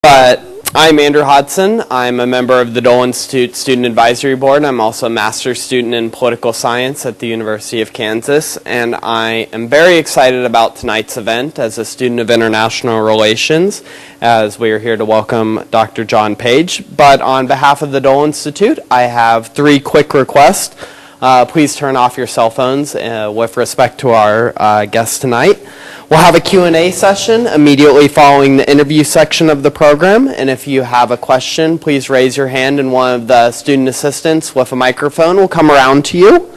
But I'm Andrew Hodson. I'm a member of the Dole Institute Student Advisory Board. I'm also a master's student in political science at the University of Kansas, and I am very excited about tonight's event as a student of international relations, as we are here to welcome Dr. John Page. But on behalf of the Dole Institute, I have three quick requests. Please turn off your cell phones with respect to our guest tonight. We'll have a Q&A session immediately following the interview section of the program, and if you have a question, please raise your hand and one of the student assistants with a microphone will come around to you.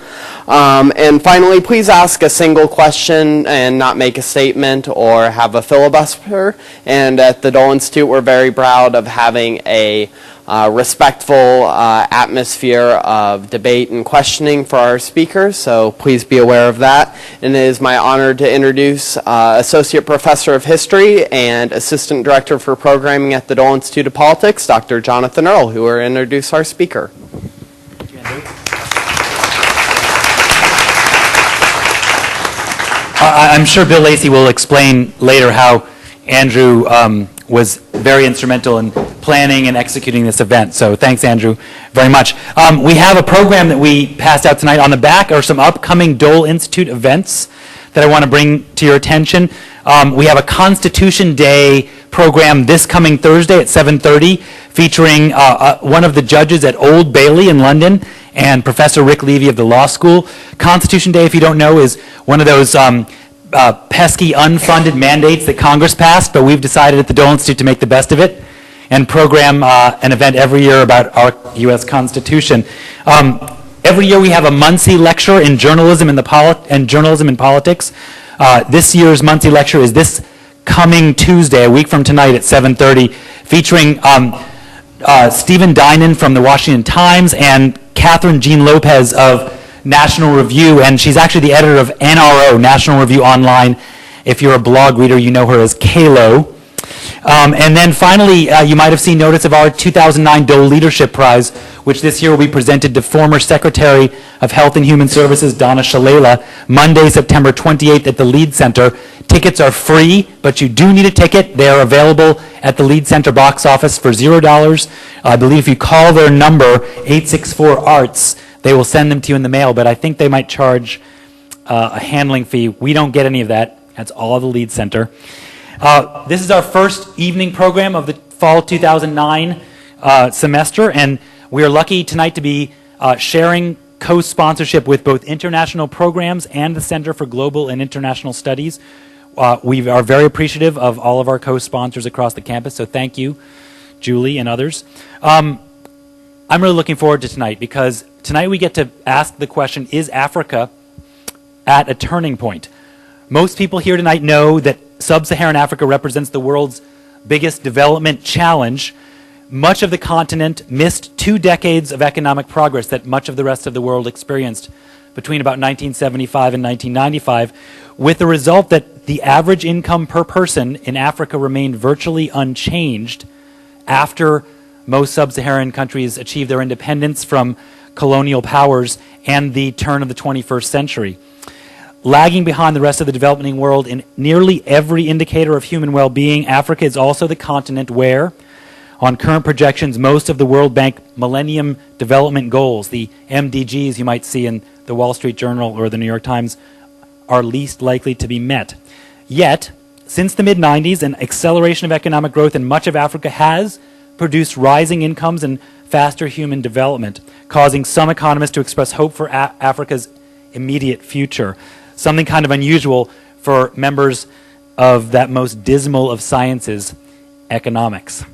And finally, please ask a single question and not make a statement or have a filibuster. And at the Dole Institute, we're very proud of having a respectful atmosphere of debate and questioning for our speakers, so please be aware of that. And it is my honor to introduce Associate Professor of History and Assistant Director for Programming at the Dole Institute of Politics, Dr. Jonathan Earl, who will introduce our speaker. Thank you, Andrew. I'm sure Bill Lacey will explain later how Andrew was very instrumental in planning and executing this event. So thanks, Andrew, very much. We have a program that we passed out tonight. On the back are some upcoming Dole Institute events that I want to bring to your attention. We have a Constitution Day program this coming Thursday at 7:30 featuring one of the judges at Old Bailey in London and Professor Rick Levy of the law school. Constitution Day, if you don't know, is one of those pesky unfunded mandates that Congress passed, but we've decided at the Dole Institute to make the best of it and program an event every year about our U.S. Constitution. Every year we have a Muncie lecture in journalism and journalism and politics. This year's Muncie lecture is this coming Tuesday, a week from tonight at 7:30, featuring Stephen Dinan from the Washington Times and Catherine Jean Lopez of National Review, and she's actually the editor of NRO, National Review Online. If you're a blog reader, you know her as Kalo. And then finally, you might have seen notice of our 2009 Dole Leadership Prize, which this year will be presented to former Secretary of Health and Human Services, Donna Shalala, Monday, September 28th at the Lead Center. Tickets are free, but you do need a ticket. They are available at the Lead Center box office for $0. I believe if you call their number, 864-ARTS, they will send them to you in the mail, but I think they might charge a handling fee. We don't get any of that. That's all the Lead Center. This is our first evening program of the fall 2009 semester, and we are lucky tonight to be sharing co-sponsorship with both international programs and the Center for Global and International Studies. We are very appreciative of all of our co-sponsors across the campus, so thank you, Julie and others. I'm really looking forward to tonight because tonight we get to ask the question, is Africa at a turning point? Most people here tonight know that Sub-Saharan Africa represents the world's biggest development challenge. Much of the continent missed 2 decades of economic progress that much of the rest of the world experienced between about 1975 and 1995, with the result that the average income per person in Africa remained virtually unchanged after most sub-Saharan countries achieved their independence from colonial powers and the turn of the 21st century. Lagging behind the rest of the developing world in nearly every indicator of human well-being, Africa is also the continent where, on current projections, most of the World Bank Millennium Development Goals, the MDGs you might see in the Wall Street Journal or the New York Times, are least likely to be met. Yet, since the mid-90s, an acceleration of economic growth in much of Africa has produced rising incomes and faster human development, causing some economists to express hope for Africa's immediate future. Something kind of unusual for members of that most dismal of sciences, economics.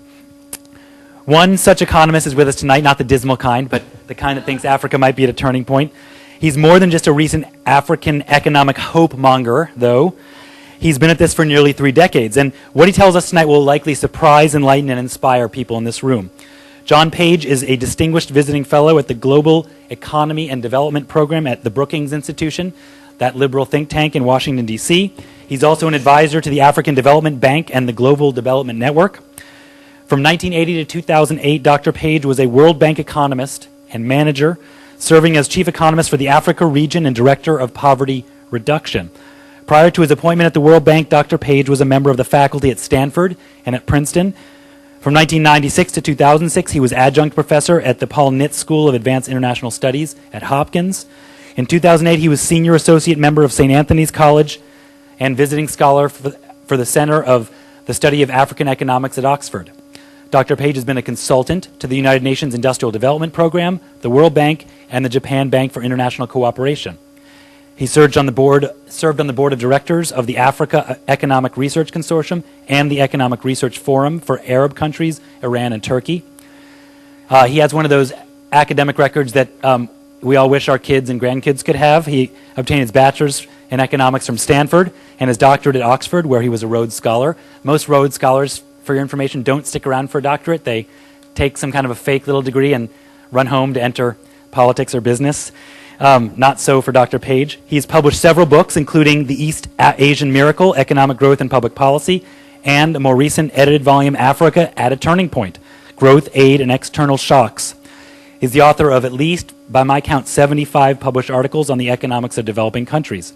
One such economist is with us tonight, not the dismal kind, but the kind that thinks Africa might be at a turning point. He's more than just a recent African economic hope monger, though. He's been at this for nearly 3 decades, and what he tells us tonight will likely surprise, enlighten, and inspire people in this room. John Page is a distinguished visiting fellow at the Global Economy and Development Program at the Brookings Institution, that liberal think tank in Washington, D.C. He's also an advisor to the African Development Bank and the Global Development Network. From 1980 to 2008, Dr. Page was a World Bank economist and manager, serving as chief economist for the Africa region and director of poverty reduction. Prior to his appointment at the World Bank, Dr. Page was a member of the faculty at Stanford and at Princeton. From 1996 to 2006, he was adjunct professor at the Paul Nitz School of Advanced International Studies at Hopkins. In 2008, he was senior associate member of St. Anthony's College and visiting scholar for the Center of the Study of African Economics at Oxford. Dr. Page has been a consultant to the United Nations Industrial Development Program, the World Bank, and the Japan Bank for International Cooperation. He served on the board of directors of the Africa Economic Research Consortium and the Economic Research Forum for Arab countries, Iran and Turkey. He has one of those academic records that we all wish our kids and grandkids could have. He obtained his bachelor's in economics from Stanford and his doctorate at Oxford, where he was a Rhodes Scholar. Most Rhodes Scholars, for your information, don't stick around for a doctorate. They take some kind of a fake little degree and run home to enter politics or business. Not so for Dr. Page. He's published several books, including The East Asian Miracle, Economic Growth and Public Policy, and a more recent edited volume, Africa at a Turning Point, Growth, Aid, and External Shocks. He's the author of at least, by my count, 75 published articles on the economics of developing countries.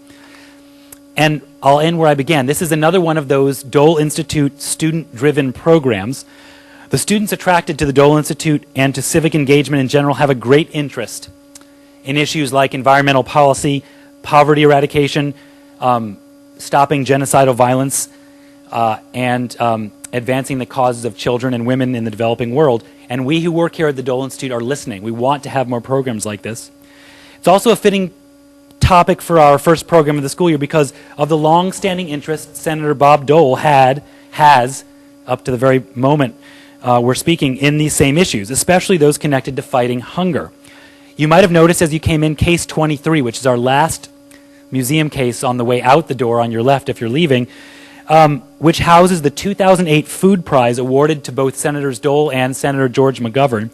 And I'll end where I began. This is another one of those Dole Institute student-driven programs. The students attracted to the Dole Institute and to civic engagement in general have a great interest in issues like environmental policy, poverty eradication, stopping genocidal violence, and advancing the causes of children and women in the developing world. And we who work here at the Dole Institute are listening. We want to have more programs like this. It's also a fitting topic for our first program of the school year because of the long-standing interest Senator Bob Dole has, up to the very moment we're speaking, in these same issues, especially those connected to fighting hunger. You might have noticed as you came in case 23, which is our last museum case on the way out the door on your left if you're leaving, which houses the 2008 Food Prize awarded to both Senators Dole and Senator George McGovern.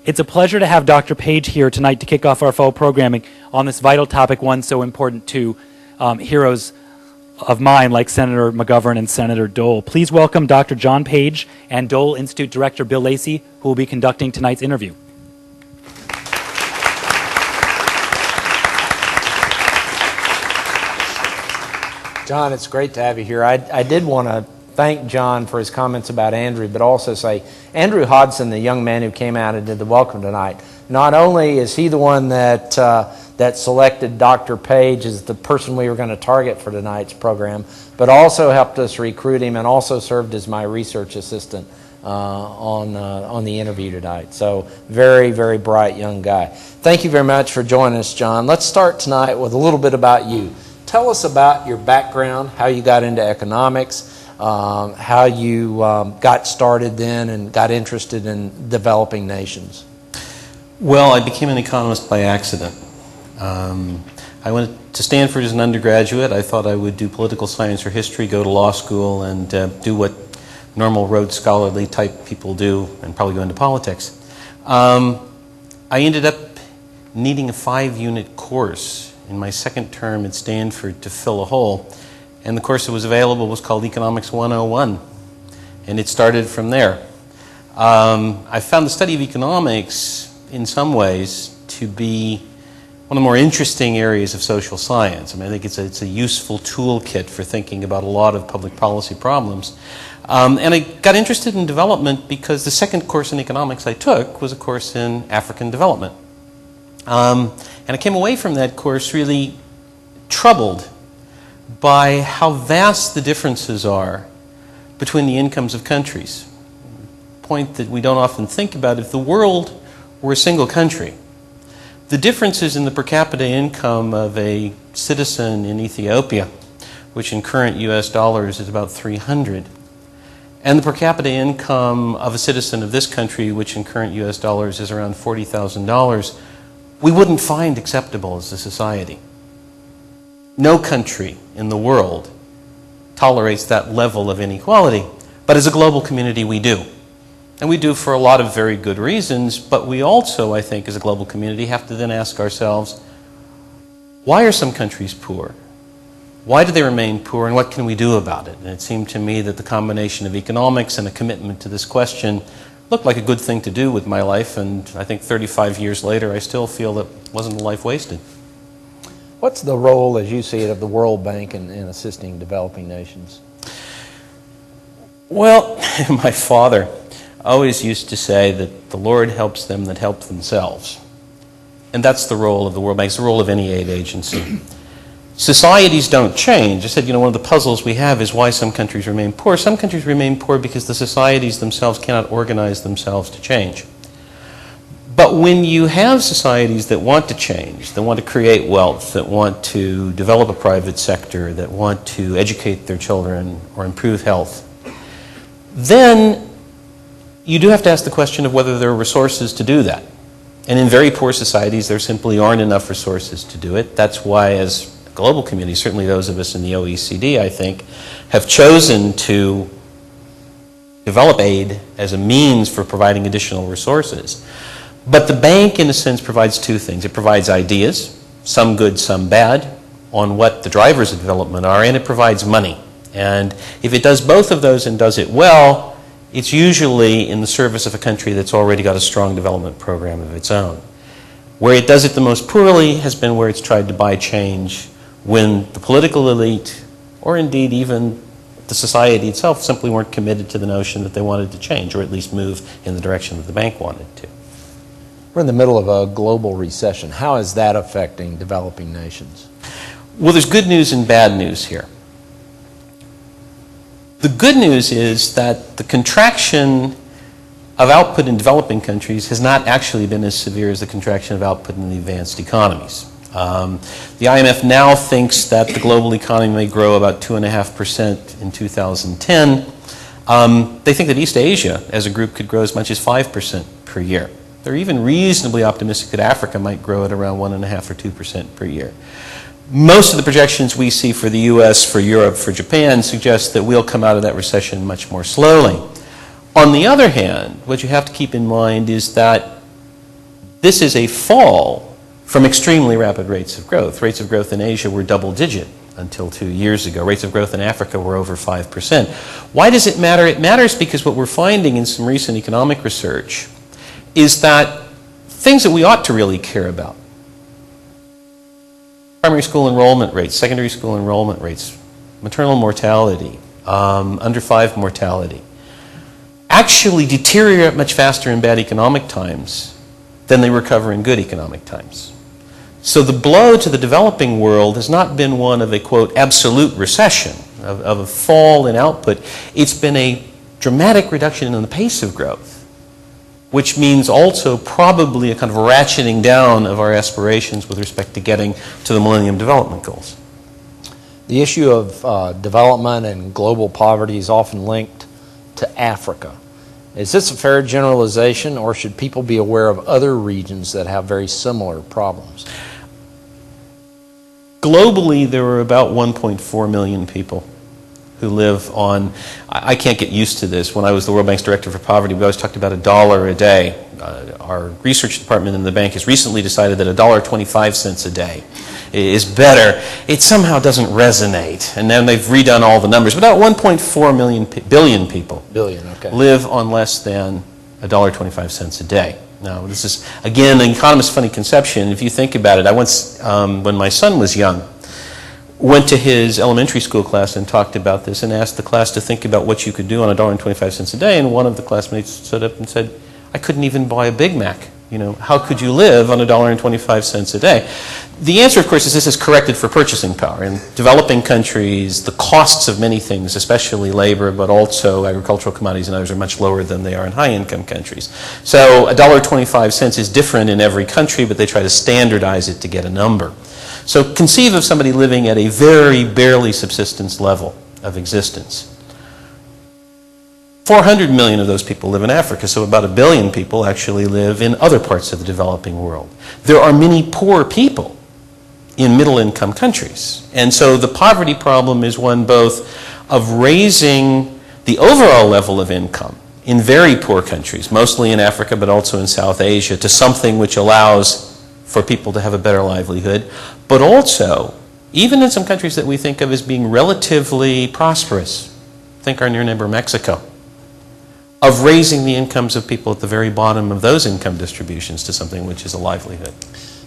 It's a pleasure to have Dr. Page here tonight to kick off our fall programming on this vital topic, one so important to heroes of mine like Senator McGovern and Senator Dole. Please welcome Dr. John Page and Dole Institute Director Bill Lacey, who will be conducting tonight's interview. John, it's great to have you here. I did want to thank John for his comments about Andrew, but also say Andrew Hodson, the young man who came out and did the welcome tonight, not only is he the one that selected Dr. Page as the person we were going to target for tonight's program, but also helped us recruit him and also served as my research assistant on the interview tonight. So very, very bright young guy. Thank you very much for joining us, John. Let's start tonight with a little bit about you. Tell us about your background, how you got into economics, how you got started then and got interested in developing nations. Well, I became an economist by accident. I went to Stanford as an undergraduate. I thought I would do political science or history, go to law school, and do what normal Rhodes Scholarly type people do, and probably go into politics. I ended up needing a 5-unit course in my second term at Stanford to fill a hole, and the course that was available was called Economics 101, and it started from there. I found the study of economics in some ways to be one of the more interesting areas of social science. I mean, I think it's a useful toolkit for thinking about a lot of public policy problems. And I got interested in development because the second course in economics I took was a course in African development. And I came away from that course really troubled by how vast the differences are between the incomes of countries. A point that we don't often think about. If the world were a single country, the differences in the per capita income of a citizen in Ethiopia, which in current US dollars is about 300, and the per capita income of a citizen of this country, which in current US dollars is around $40,000, we wouldn't find acceptable as a society. No country in the world tolerates that level of inequality, but as a global community we do. And we do for a lot of very good reasons, but we also, I think, as a global community have to then ask ourselves, why are some countries poor? Why do they remain poor, and what can we do about it? And it seemed to me that the combination of economics and a commitment to this question looked like a good thing to do with my life, and I think 35 years later I still feel that wasn't a life wasted. What's the role, as you see it, of the World Bank in assisting developing nations? Well, my father always used to say that the Lord helps them that help themselves. And that's the role of the World Bank. It's the role of any aid agency. Societies don't change. I said, one of the puzzles we have is why some countries remain poor. Some countries remain poor because the societies themselves cannot organize themselves to change. But when you have societies that want to change, that want to create wealth, that want to develop a private sector, that want to educate their children or improve health, then you do have to ask the question of whether there are resources to do that. And in very poor societies, there simply aren't enough resources to do it. That's why, as a global community, certainly those of us in the OECD, I think, have chosen to develop aid as a means for providing additional resources. But the bank, in a sense, provides two things. It provides ideas, some good, some bad, on what the drivers of development are, and it provides money. And if it does both of those and does it well, it's usually in the service of a country that's already got a strong development program of its own. Where it does it the most poorly has been where it's tried to buy change when the political elite, or indeed even the society itself, simply weren't committed to the notion that they wanted to change, or at least move in the direction that the bank wanted to. We're in the middle of a global recession. How is that affecting developing nations? Well, there's good news and bad news here. The good news is that the contraction of output in developing countries has not actually been as severe as the contraction of output in the advanced economies. The IMF now thinks that the global economy may grow about 2.5% in 2010. They think that East Asia as a group could grow as much as 5% per year. They're even reasonably optimistic that Africa might grow at around 1.5 or 2% per year. Most of the projections we see for the US, for Europe, for Japan suggest that we'll come out of that recession much more slowly. On the other hand, what you have to keep in mind is that this is a fall from extremely rapid rates of growth. Rates of growth in Asia were double-digit until 2 years ago. Rates of growth in Africa were over 5%. Why does it matter? It matters because what we're finding in some recent economic research is that things that we ought to really care about, primary school enrollment rates, secondary school enrollment rates, maternal mortality, under 5 mortality, actually deteriorate much faster in bad economic times than they recover in good economic times. So the blow to the developing world has not been one of a, quote, absolute recession, of a fall in output. It's been a dramatic reduction in the pace of growth, which means also probably a kind of ratcheting down of our aspirations with respect to getting to the Millennium Development Goals. The issue of development and global poverty is often linked to Africa. Is this a fair generalization, or should people be aware of other regions that have very similar problems? Globally, there are about 1.4 million people who live on, I can't get used to this. When I was the World Bank's Director for Poverty, we always talked about $1 a day. Our research department in the bank has recently decided that $1.25 a day is better. It somehow doesn't resonate. And then they've redone all the numbers. But about 1.4 billion people live on less than $1.25 a day. Now, this is, again, an economist's funny conception. If you think about it, I once, when my son was young, went to his elementary school class and talked about this and asked the class to think about what you could do on $1.25 a day, and one of the classmates stood up and said, I couldn't even buy a Big Mac. How could you live on $1.25 a day? The answer, of course, is this is corrected for purchasing power. In developing countries, the costs of many things, especially labor, but also agricultural commodities and others, are much lower than they are in high-income countries. So $1.25 is different in every country, but they try to standardize it to get a number. So conceive of somebody living at a very barely subsistence level of existence. 400 million of those people live in Africa, so about 1 billion people actually live in other parts of the developing world. There are many poor people in middle-income countries. And so the poverty problem is one both of raising the overall level of income in very poor countries, mostly in Africa but also in South Asia, to something which allows for people to have a better livelihood, but also, even in some countries that we think of as being relatively prosperous, think our near neighbor Mexico, of raising the incomes of people at the very bottom of those income distributions to something which is a livelihood.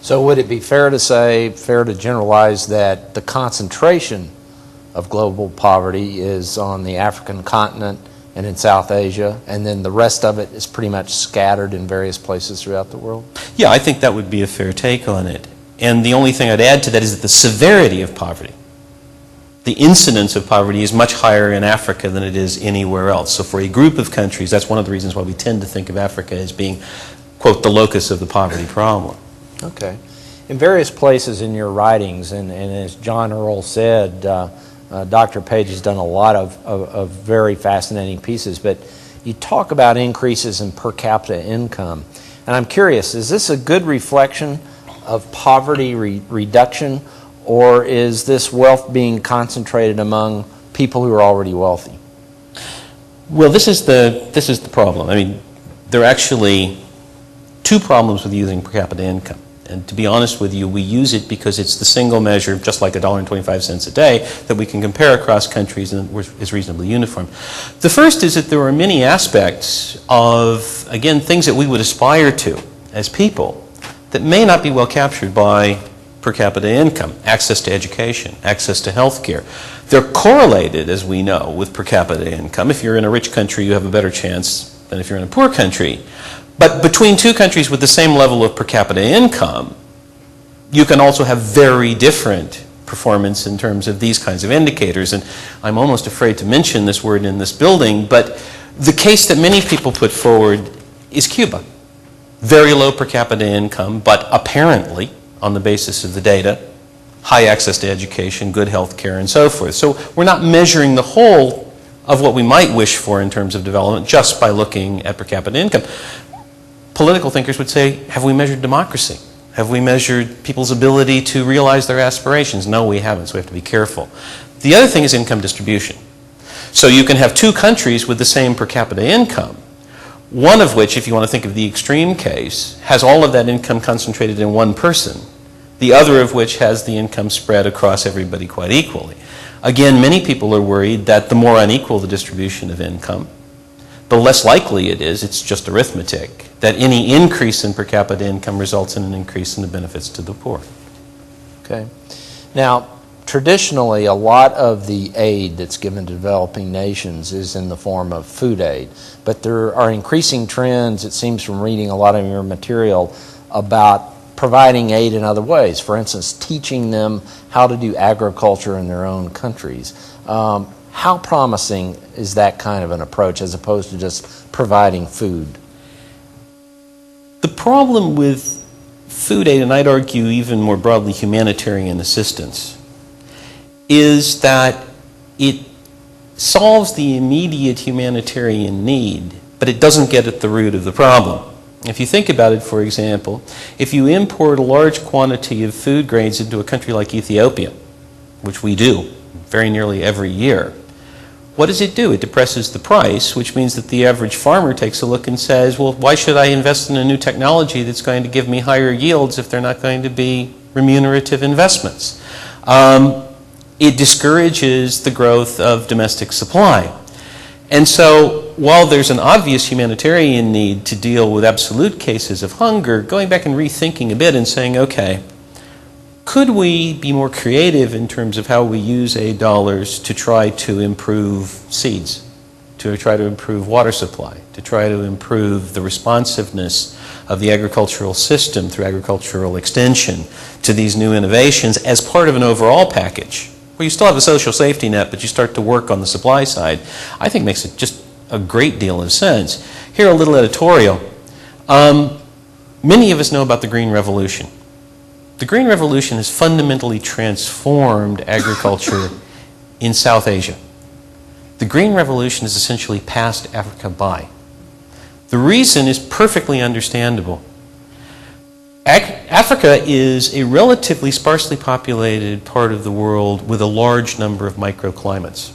So would it be fair to say, fair to generalize, that the concentration of global poverty is on the African continent and in South Asia, and then the rest of it is pretty much scattered in various places throughout the world? Yeah, I think that would be a fair take on it. And the only thing I'd add to that is that the severity of poverty, the incidence of poverty, is much higher in Africa than it is anywhere else. So for a group of countries, that's one of the reasons why we tend to think of Africa as being, quote, the locus of the poverty problem. Okay. In various places in your writings, and as John Earl said, Dr. Page has done a lot of very fascinating pieces, but you talk about increases in per capita income. And I'm curious, is this a good reflection of poverty reduction, or is this wealth being concentrated among people who are already wealthy? Well, this is the problem. I mean, there are actually two problems with using per capita income. And to be honest with you, we use it because it's the single measure, just like $1.25 a day, that we can compare across countries and is reasonably uniform. The first is that there are many aspects of, again, things that we would aspire to as people that may not be well captured by per capita income. Access to education, access to health care. They're correlated, as we know, with per capita income. If you're in a rich country, you have a better chance than if you're in a poor country. But between two countries with the same level of per capita income, you can also have very different performance in terms of these kinds of indicators. And I'm almost afraid to mention this word in this building, but the case that many people put forward is Cuba. Very low per capita income, but apparently, on the basis of the data, high access to education, good health care, and so forth. So we're not measuring the whole of what we might wish for in terms of development just by looking at per capita income. Political thinkers would say, have we measured democracy? Have we measured people's ability to realize their aspirations? No, we haven't, so we have to be careful. The other thing is income distribution. So you can have two countries with the same per capita income, one of which, if you want to think of the extreme case, has all of that income concentrated in one person, the other of which has the income spread across everybody quite equally. Again, many people are worried that the more unequal the distribution of income, the less likely it is, it's just arithmetic, that any increase in per capita income results in an increase in the benefits to the poor. Okay. Now, traditionally, a lot of the aid that's given to developing nations is in the form of food aid. But there are increasing trends, it seems from reading a lot of your material, about providing aid in other ways. For instance, teaching them how to do agriculture in their own countries. How promising is that kind of an approach as opposed to just providing food? The problem with food aid, and I'd argue even more broadly humanitarian assistance, is that it solves the immediate humanitarian need, but it doesn't get at the root of the problem. If you think about it, for example, if you import a large quantity of food grains into a country like Ethiopia, which we do very nearly every year, what does it do? It depresses the price, which means that the average farmer takes a look and says, well, why should I invest in a new technology that's going to give me higher yields if they're not going to be remunerative investments? It discourages the growth of domestic supply. And so while there's an obvious humanitarian need to deal with absolute cases of hunger, going back and rethinking a bit and saying, okay, could we be more creative in terms of how we use aid dollars to try to improve seeds, to try to improve water supply, to try to improve the responsiveness of the agricultural system through agricultural extension to these new innovations as part of an overall package, where you still have a social safety net, but you start to work on the supply side, I think makes it just a great deal of sense. Here, a little editorial. Many of us know about the Green Revolution. The Green Revolution has fundamentally transformed agriculture in South Asia. The Green Revolution has essentially passed Africa by. The reason is perfectly understandable. Africa is a relatively sparsely populated part of the world with a large number of microclimates.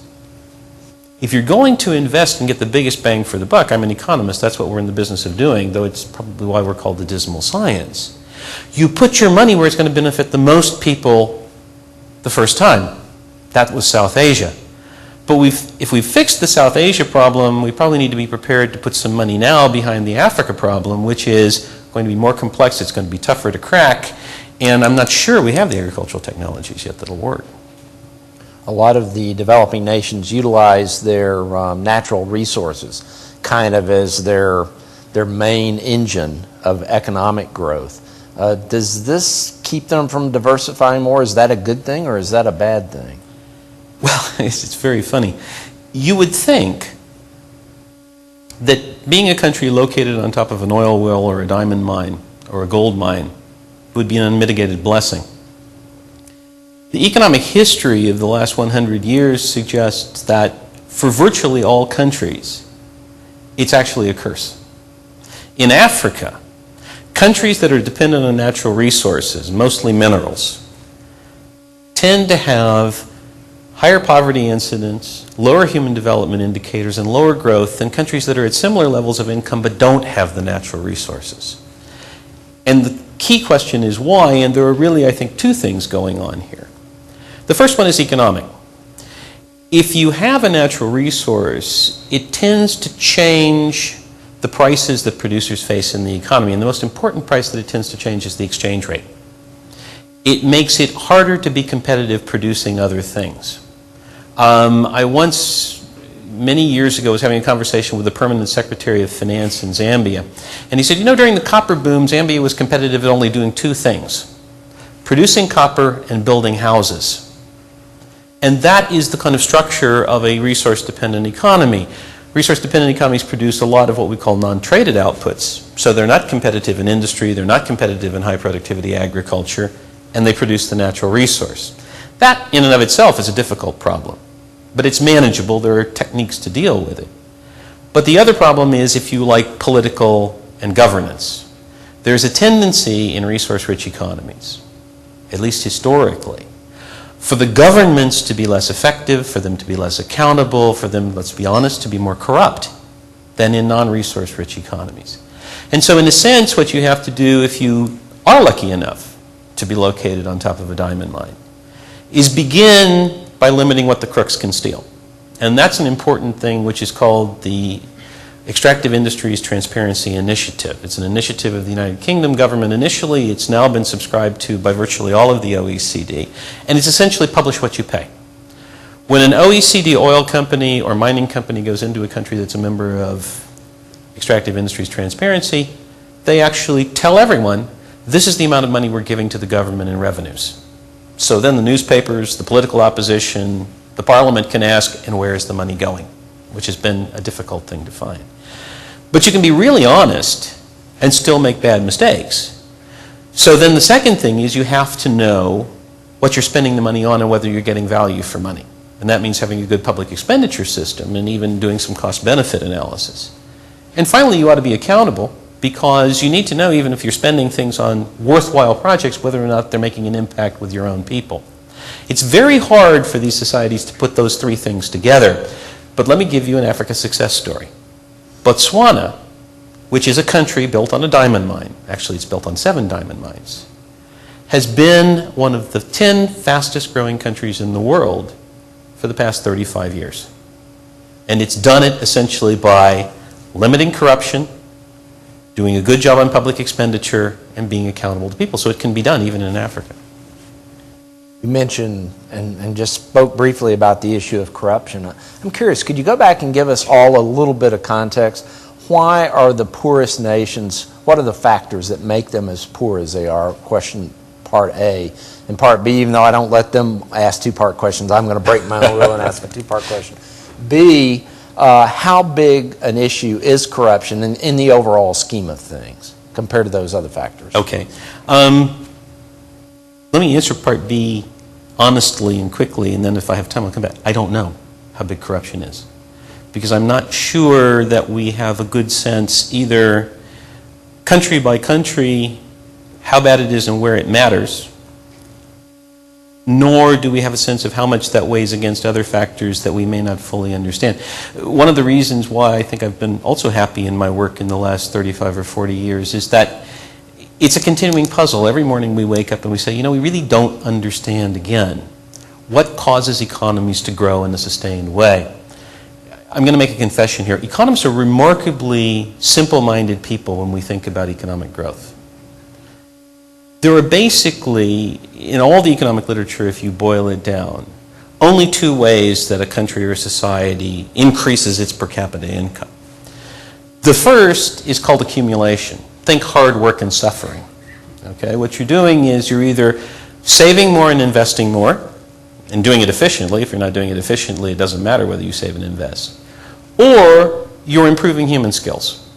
If you're going to invest and get the biggest bang for the buck, I'm an economist, that's what we're in the business of doing, though it's probably why we're called the dismal science. You put your money where it's going to benefit the most people the first time. That was South Asia. But if we've fixed the South Asia problem, we probably need to be prepared to put some money now behind the Africa problem, which is going to be more complex, it's going to be tougher to crack, and I'm not sure we have the agricultural technologies yet that'll work. a lot of the developing nations utilize their natural resources kind of as their main engine of economic growth. Does this keep them from diversifying more? Is that a good thing or is that a bad thing? Well, it's very funny. You would think that being a country located on top of an oil well or a diamond mine or a gold mine would be an unmitigated blessing. The economic history of the last 100 years suggests that for virtually all countries, it's actually a curse. In Africa, countries that are dependent on natural resources, mostly minerals, tend to have higher poverty incidence, lower human development indicators, and lower growth than countries that are at similar levels of income but don't have the natural resources. And the key question is why, and there are really, I think, two things going on here. The first one is economic. If you have a natural resource, it tends to change the prices that producers face in the economy, and the most important price that it tends to change is the exchange rate. It makes it harder to be competitive producing other things. I once, many years ago, was having a conversation with the permanent secretary of finance in Zambia, and he said, you know, during the copper boom, Zambia was competitive at only doing two things: producing copper and building houses. And that is the kind of structure of a resource-dependent economy. Resource-dependent economies produce a lot of what we call non-traded outputs. So they're not competitive in industry, they're not competitive in high-productivity agriculture, and they produce the natural resource. That, in and of itself, is a difficult problem. But it's manageable. There are techniques to deal with it. But the other problem is, if you like, political and governance. There's a tendency in resource-rich economies, at least historically, for the governments to be less effective, for them to be less accountable, for them, let's be honest, to be more corrupt than in non-resource-rich economies. And so in a sense, what you have to do if you are lucky enough to be located on top of a diamond mine is begin by limiting what the crooks can steal. And that's an important thing which is called the Extractive Industries Transparency Initiative. It's an initiative of the United Kingdom government initially. It's now been subscribed to by virtually all of the OECD. And it's essentially publish what you pay. When an OECD oil company or mining company goes into a country that's a member of Extractive Industries Transparency, they actually tell everyone, this is the amount of money we're giving to the government in revenues. So then the newspapers, the political opposition, the parliament can ask, and where is the money going? Which has been a difficult thing to find. But you can be really honest and still make bad mistakes. So then the second thing is you have to know what you're spending the money on and whether you're getting value for money. And that means having a good public expenditure system and even doing some cost-benefit analysis. And finally, you ought to be accountable, because you need to know, even if you're spending things on worthwhile projects, whether or not they're making an impact with your own people. It's very hard for these societies to put those three things together. But let me give you an Africa success story. Botswana, which is a country built on a diamond mine, actually it's built on 7 diamond mines, has been one of the 10 fastest growing countries in the world for the past 35 years. And it's done it essentially by limiting corruption, doing a good job on public expenditure, and being accountable to people. So it can be done even in Africa. You mentioned and just spoke briefly about the issue of corruption. I'm curious, could you go back and give us all a little bit of context? Why are the poorest nations, what are the factors that make them as poor as they are? Question part A. And part B, even though I don't let them ask two-part questions, I'm going to break my own rule and ask a two-part question. B, how big an issue is corruption in the overall scheme of things compared to those other factors? Okay. Let me answer part B honestly and quickly, and then if I have time, I'll come back. I don't know how big corruption is, because I'm not sure that we have a good sense, either country by country, how bad it is and where it matters, nor do we have a sense of how much that weighs against other factors that we may not fully understand. One of the reasons why I think I've been also happy in my work in the last 35 or 40 years is that it's a continuing puzzle. Every morning we wake up and we say, you know, we really don't understand, again, what causes economies to grow in a sustained way. I'm going to make a confession here. Economists are remarkably simple-minded people when we think about economic growth. There are basically, in all the economic literature, if you boil it down, only two ways that a country or a society increases its per capita income. The first is called accumulation. Think hard work and suffering. Okay? What you're doing is you're either saving more and investing more, and doing it efficiently. If you're not doing it efficiently, it doesn't matter whether you save and invest. Or you're improving human skills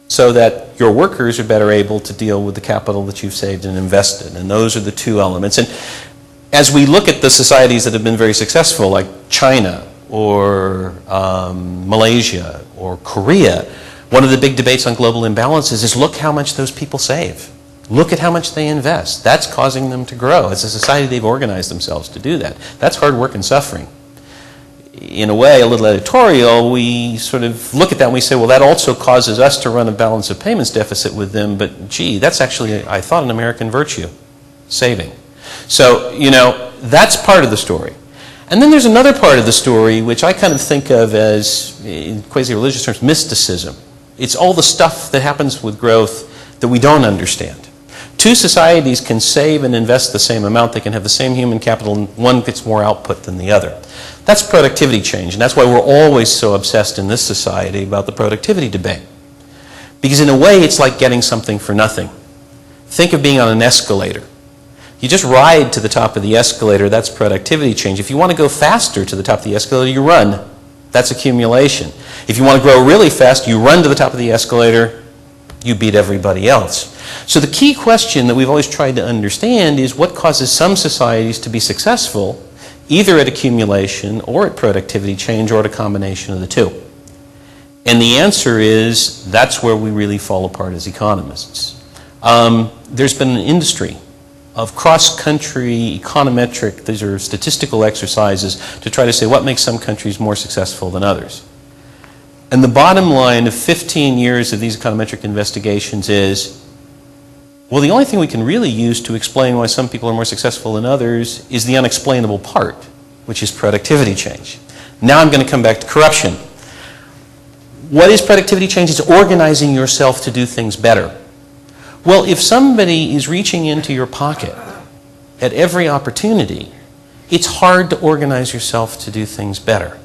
so that your workers are better able to deal with the capital that you've saved and invested. And those are the two elements. And as we look at the societies that have been very successful, like China or Malaysia or Korea, one of the big debates on global imbalances is look how much those people save. Look at how much they invest. That's causing them to grow. As a society, they've organized themselves to do that. That's hard work and suffering. In a way, a little editorial, we sort of look at that and we say, well, that also causes us to run a balance of payments deficit with them, but gee, that's actually, I thought, an American virtue, saving. So, you know, that's part of the story. And then there's another part of the story which I kind of think of as, in quasi-religious terms, mysticism. It's all the stuff that happens with growth that we don't understand. Two societies can save and invest the same amount. They can have the same human capital, and one gets more output than the other. That's productivity change, and that's why we're always so obsessed in this society about the productivity debate. Because in a way, it's like getting something for nothing. Think of being on an escalator. You just ride to the top of the escalator, that's productivity change. If you want to go faster to the top of the escalator, you run. That's accumulation. If you want to grow really fast, you run to the top of the escalator, you beat everybody else. So the key question that we've always tried to understand is what causes some societies to be successful, either at accumulation or at productivity change or at a combination of the two. And the answer is that's where we really fall apart as economists. There's been an industry of cross-country econometric, these are statistical exercises to try to say what makes some countries more successful than others. And the bottom line of 15 years of these econometric investigations is, well, the only thing we can really use to explain why some people are more successful than others is the unexplainable part, which is productivity change. Now I'm going to come back to corruption. What is productivity change? It's organizing yourself to do things better. Well, if somebody is reaching into your pocket at every opportunity, it's hard to organize yourself to do things better.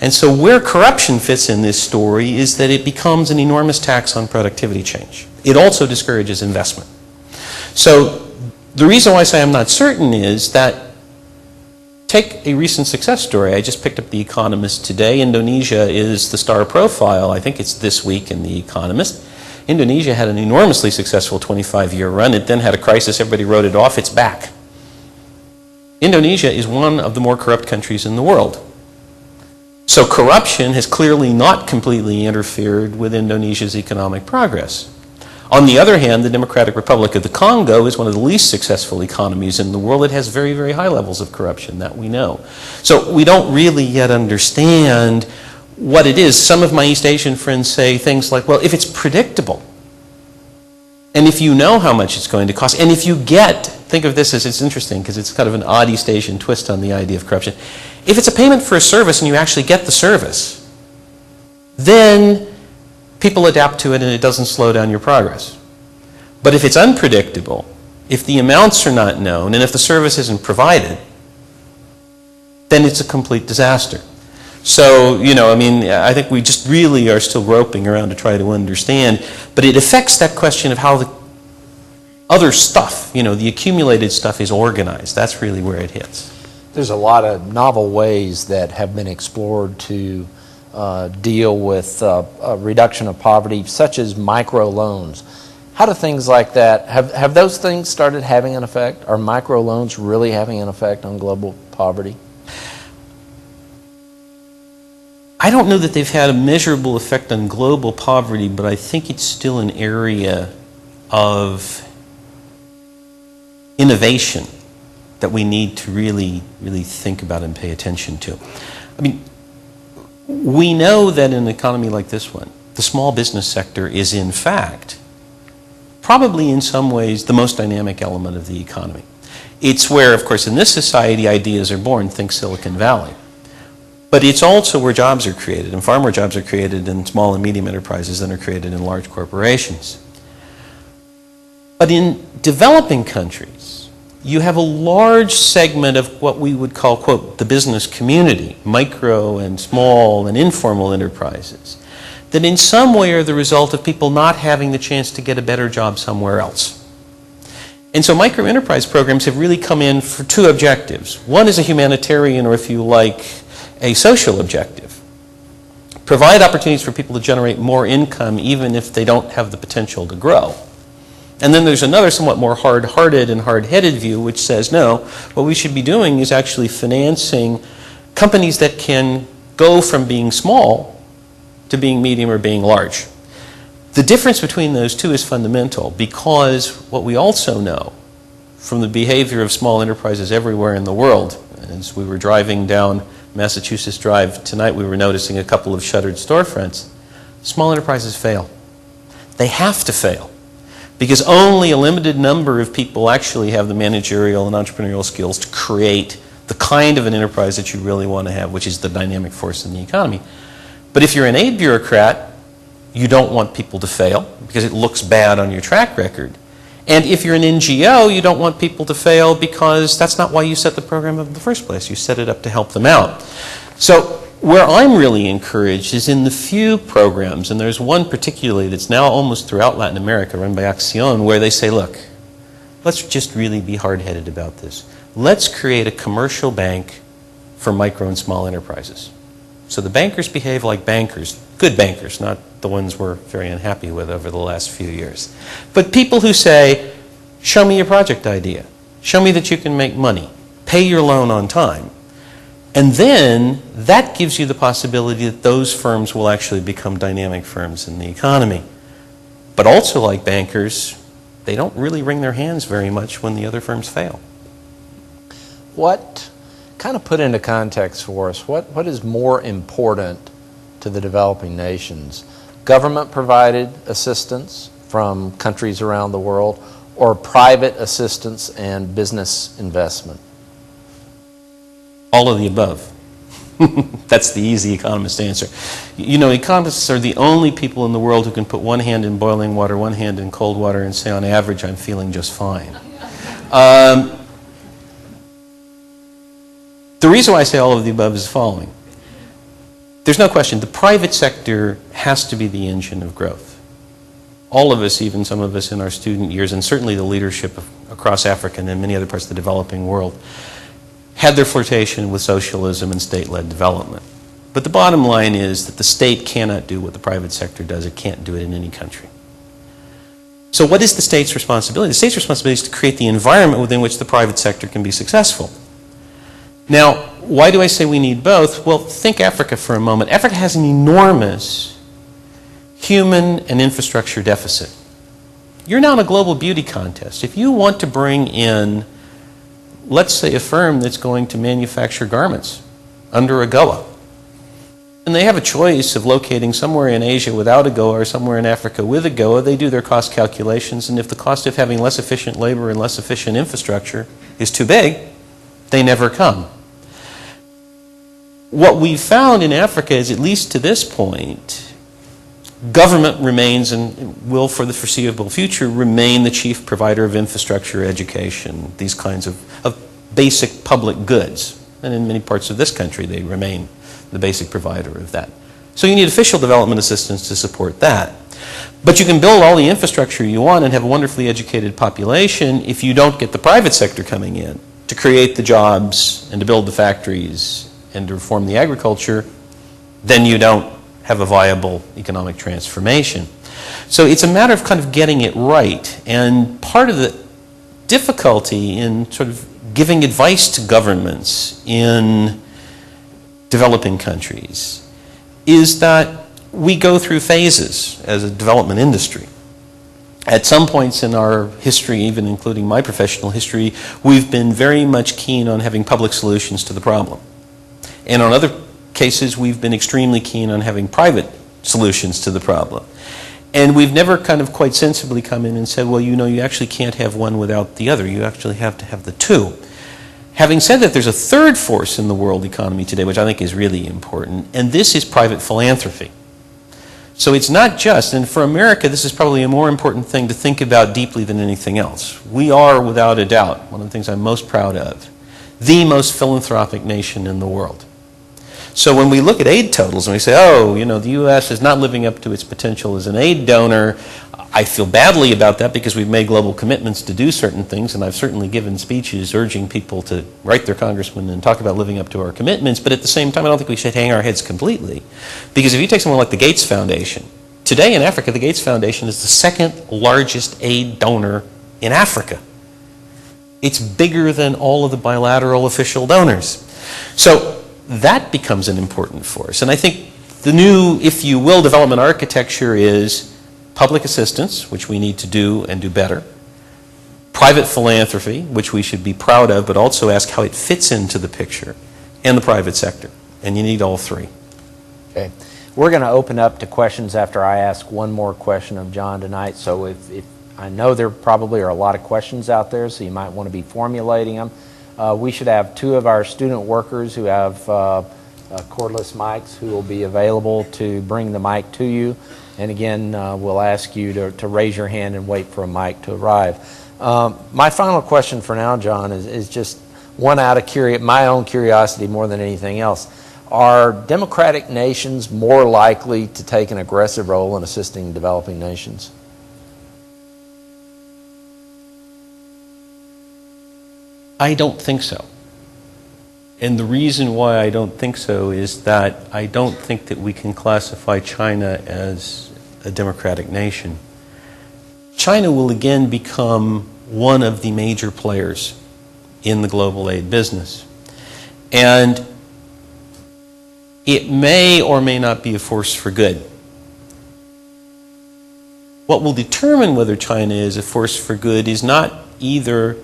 And so where corruption fits in this story is that it becomes an enormous tax on productivity change. It also discourages investment. So the reason why I say I'm not certain is that take a recent success story. I just picked up The Economist today. Indonesia is the star profile. I think it's this week in The Economist. Indonesia had an enormously successful 25-year run. It then had a crisis. Everybody wrote it off. It's back. Indonesia is one of the more corrupt countries in the world. So corruption has clearly not completely interfered with Indonesia's economic progress. On the other hand, the Democratic Republic of the Congo is one of the least successful economies in the world. It has very, very high levels of corruption, that we know. So we don't really yet understand what it is. Some of my East Asian friends say things like, well, if it's predictable, and if you know how much it's going to cost, and if you get, think of this as, it's interesting because it's kind of an odd East Asian twist on the idea of corruption. If it's a payment for a service and you actually get the service, then people adapt to it and it doesn't slow down your progress. But if it's unpredictable, if the amounts are not known, and if the service isn't provided, then it's a complete disaster. So, you know, I mean, I think we just really are still groping around to try to understand, but it affects that question of how the other stuff, you know, the accumulated stuff is organized. That's really where it hits. There's a lot of novel ways that have been explored to deal with a reduction of poverty, such as microloans. How do things like that, have those things started having an effect? Are microloans really having an effect on global poverty? I don't know that they've had a measurable effect on global poverty, but I think it's still an area of innovation that we need to really, really think about and pay attention to. I mean, we know that in an economy like this one, the small business sector is in fact probably in some ways the most dynamic element of the economy. It's where, of course, in this society ideas are born, think Silicon Valley. But it's also where jobs are created, and far more jobs are created in small and medium enterprises than are created in large corporations. But in developing countries, you have a large segment of what we would call, quote, the business community, micro and small and informal enterprises, that in some way are the result of people not having the chance to get a better job somewhere else. And so micro-enterprise programs have really come in for two objectives. One is a humanitarian, or if you like, a social objective. Provide opportunities for people to generate more income even if they don't have the potential to grow. And then there's another somewhat more hard-hearted and hard-headed view which says, no, what we should be doing is actually financing companies that can go from being small to being medium or being large. The difference between those two is fundamental, because what we also know from the behavior of small enterprises everywhere in the world, as we were driving down Massachusetts Drive tonight, we were noticing a couple of shuttered storefronts. Small enterprises fail. They have to fail, because only a limited number of people actually have the managerial and entrepreneurial skills to create the kind of an enterprise that you really want to have, which is the dynamic force in the economy. But if you're an aid bureaucrat, you don't want people to fail because it looks bad on your track record. And if you're an NGO, you don't want people to fail because that's not why you set the program up in the first place. You set it up to help them out. So where I'm really encouraged is in the few programs, and there's one particularly that's now almost throughout Latin America run by Acción, where they say, look, let's just really be hard-headed about this. Let's create a commercial bank for micro and small enterprises. So the bankers behave like bankers, good bankers, not the ones we're very unhappy with over the last few years. But people who say, show me your project idea, show me that you can make money, pay your loan on time. And then that gives you the possibility that those firms will actually become dynamic firms in the economy. But also like bankers, they don't really wring their hands very much when the other firms fail. What, kind of put into context for us, what is more important to the developing nations? Government-provided assistance from countries around the world, or private assistance and business investment? All of the above. That's the easy economist answer. You know, economists are the only people in the world who can put one hand in boiling water, one hand in cold water, and say, on average, I'm feeling just fine. The reason why I say all of the above is the following. There's no question, the private sector has to be the engine of growth. All of us, even some of us in our student years, and certainly the leadership across Africa and in many other parts of the developing world, had their flirtation with socialism and state-led development. But the bottom line is that the state cannot do what the private sector does. It can't do it in any country. So what is the state's responsibility? The state's responsibility is to create the environment within which the private sector can be successful. Now, why do I say we need both? Well, think Africa for a moment. Africa has an enormous human and infrastructure deficit. You're now in a global beauty contest. If you want to bring in, let's say, a firm that's going to manufacture garments under a GOA, and they have a choice of locating somewhere in Asia without a GOA or somewhere in Africa with a GOA, they do their cost calculations, and if the cost of having less efficient labor and less efficient infrastructure is too big, they never come. What we've found in Africa is, at least to this point, government remains and will for the foreseeable future remain the chief provider of infrastructure, education, these kinds of basic public goods. And in many parts of this country, they remain the basic provider of that. So you need official development assistance to support that. But you can build all the infrastructure you want and have a wonderfully educated population if you don't get the private sector coming in to create the jobs and to build the factories and to reform the agriculture, then you don't have a viable economic transformation. So it's a matter of kind of getting it right. And part of the difficulty in sort of giving advice to governments in developing countries is that we go through phases as a development industry. At some points in our history, even including my professional history, we've been very much keen on having public solutions to the problem. And on other cases, we've been extremely keen on having private solutions to the problem. And we've never kind of quite sensibly come in and said, well, you know, you actually can't have one without the other. You actually have to have the two. Having said that, there's a third force in the world economy today, which I think is really important, and this is private philanthropy. So it's not just, and for America, this is probably a more important thing to think about deeply than anything else. We are, without a doubt, one of the things I'm most proud of, the most philanthropic nation in the world. So when we look at aid totals and we say, oh, you know, the U.S. is not living up to its potential as an aid donor, I feel badly about that because we've made global commitments to do certain things, and I've certainly given speeches urging people to write their congressmen and talk about living up to our commitments, but at the same time I don't think we should hang our heads completely. Because if you take someone like the Gates Foundation, today in Africa the Gates Foundation is the second largest aid donor in Africa. It's bigger than all of the bilateral official donors. So that becomes an important force. And I think the new, if you will, development architecture is public assistance, which we need to do and do better, private philanthropy, which we should be proud of, but also ask how it fits into the picture, and the private sector. And you need all three. Okay. We're going to open up to questions after I ask one more question of John tonight. So if I know there probably are a lot of questions out there, so you might want to be formulating them. We should have two of our student workers who have cordless mics who will be available to bring the mic to you. And again, we'll ask you to raise your hand and wait for a mic to arrive. My final question for now, John, is just one out of my own curiosity more than anything else. Are democratic nations more likely to take an aggressive role in assisting developing nations? I don't think so. And the reason why I don't think so is that I don't think that we can classify China as a democratic nation. China will again become one of the major players in the global aid business. And it may or may not be a force for good. What will determine whether China is a force for good is not either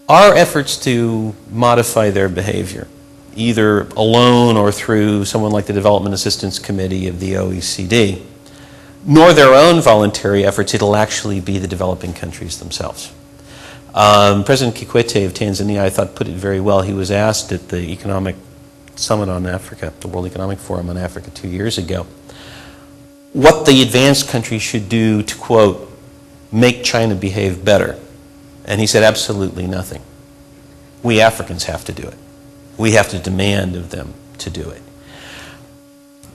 our efforts to modify their behavior, either alone or through someone like the Development Assistance Committee of the OECD, nor their own voluntary efforts. It'll actually be the developing countries themselves. President Kikwete of Tanzania, I thought, put it very well. He was asked at the Economic Summit on Africa, the World Economic Forum on Africa 2 years ago, what the advanced countries should do to, quote, make China behave better. And he said, absolutely nothing. We Africans have to do it. We have to demand of them to do it.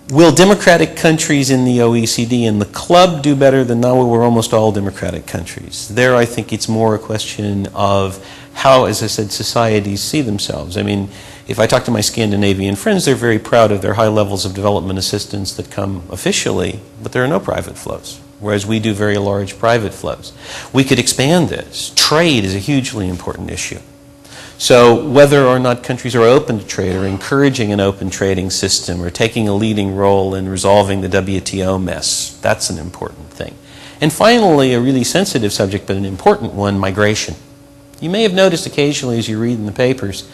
Will democratic countries in the OECD and the club do better than now? We're almost all democratic countries. There, I think it's more a question of how, as I said, societies see themselves. I mean, if I talk to my Scandinavian friends, they're very proud of their high levels of development assistance that come officially, but there are no private flows, whereas we do very large private flows. We could expand this. Trade is a hugely important issue. So whether or not countries are open to trade or encouraging an open trading system or taking a leading role in resolving the WTO mess, that's an important thing. And finally, a really sensitive subject, but an important one, migration. You may have noticed occasionally as you read in the papers,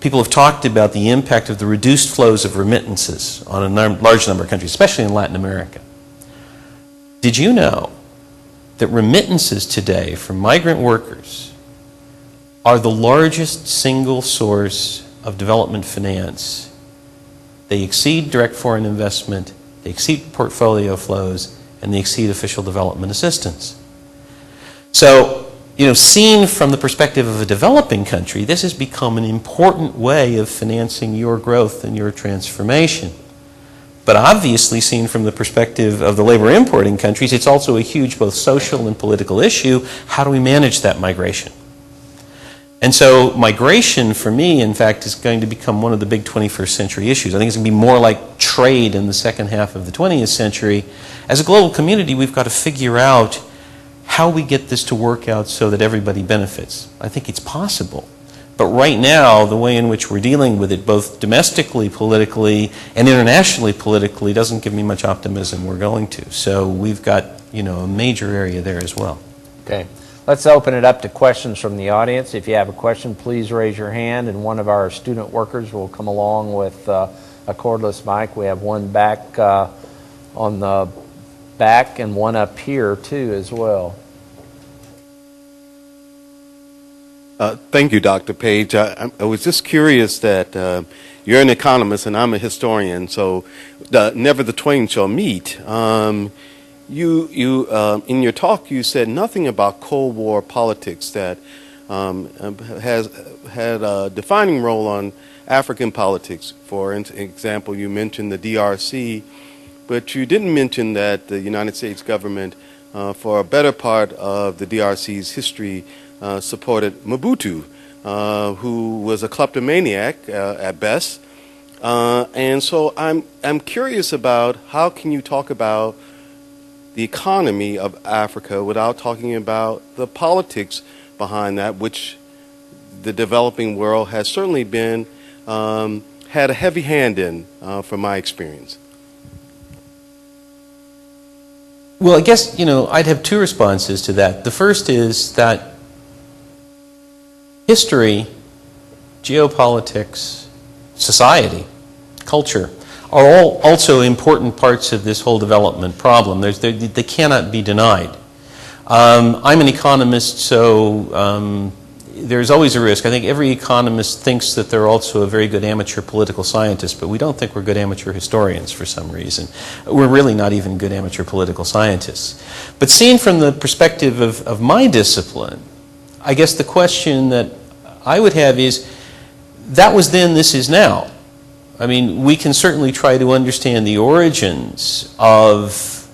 people have talked about the impact of the reduced flows of remittances on a large number of countries, especially in Latin America. Did you know that remittances today from migrant workers are the largest single source of development finance? They exceed direct foreign investment, they exceed portfolio flows, and they exceed official development assistance. So, seen from the perspective of a developing country, this has become an important way of financing your growth and your transformation. But obviously, seen from the perspective of the labor importing countries, it's also a huge both social and political issue. How do we manage that migration? And so migration, for me, in fact, is going to become one of the big 21st century issues. I think it's going to be more like trade in the second half of the 20th century. As a global community, we've got to figure out how we get this to work out so that everybody benefits. I think it's possible. But right now, the way in which we're dealing with it, both domestically, politically, and internationally, politically, doesn't give me much optimism we're going to. So we've got, a major area there as well. Okay. Let's open it up to questions from the audience. If you have a question, please raise your hand, and one of our student workers will come along with a cordless mic. We have one back on the back and one up here, too, as well. Thank you, Dr. Page. I was just curious that you're an economist and I'm a historian, so never the twain shall meet. In your talk, you said nothing about Cold War politics that has had a defining role on African politics. For example, you mentioned the DRC, but you didn't mention that the United States government, for a better part of the DRC's history, supported Mobutu, who was a kleptomaniac at best. And so I'm curious about how can you talk about the economy of Africa without talking about the politics behind that, which the developing world has certainly been had a heavy hand in, from my experience. Well, I guess, I'd have two responses to that. The first is that history, geopolitics, society, culture are all also important parts of this whole development problem. They cannot be denied. I'm an economist, so there's always a risk. I think every economist thinks that they're also a very good amateur political scientist, but we don't think we're good amateur historians for some reason. We're really not even good amateur political scientists. But seen from the perspective of my discipline, I guess the question that I would have is, that was then, this is now. I mean, we can certainly try to understand the origins of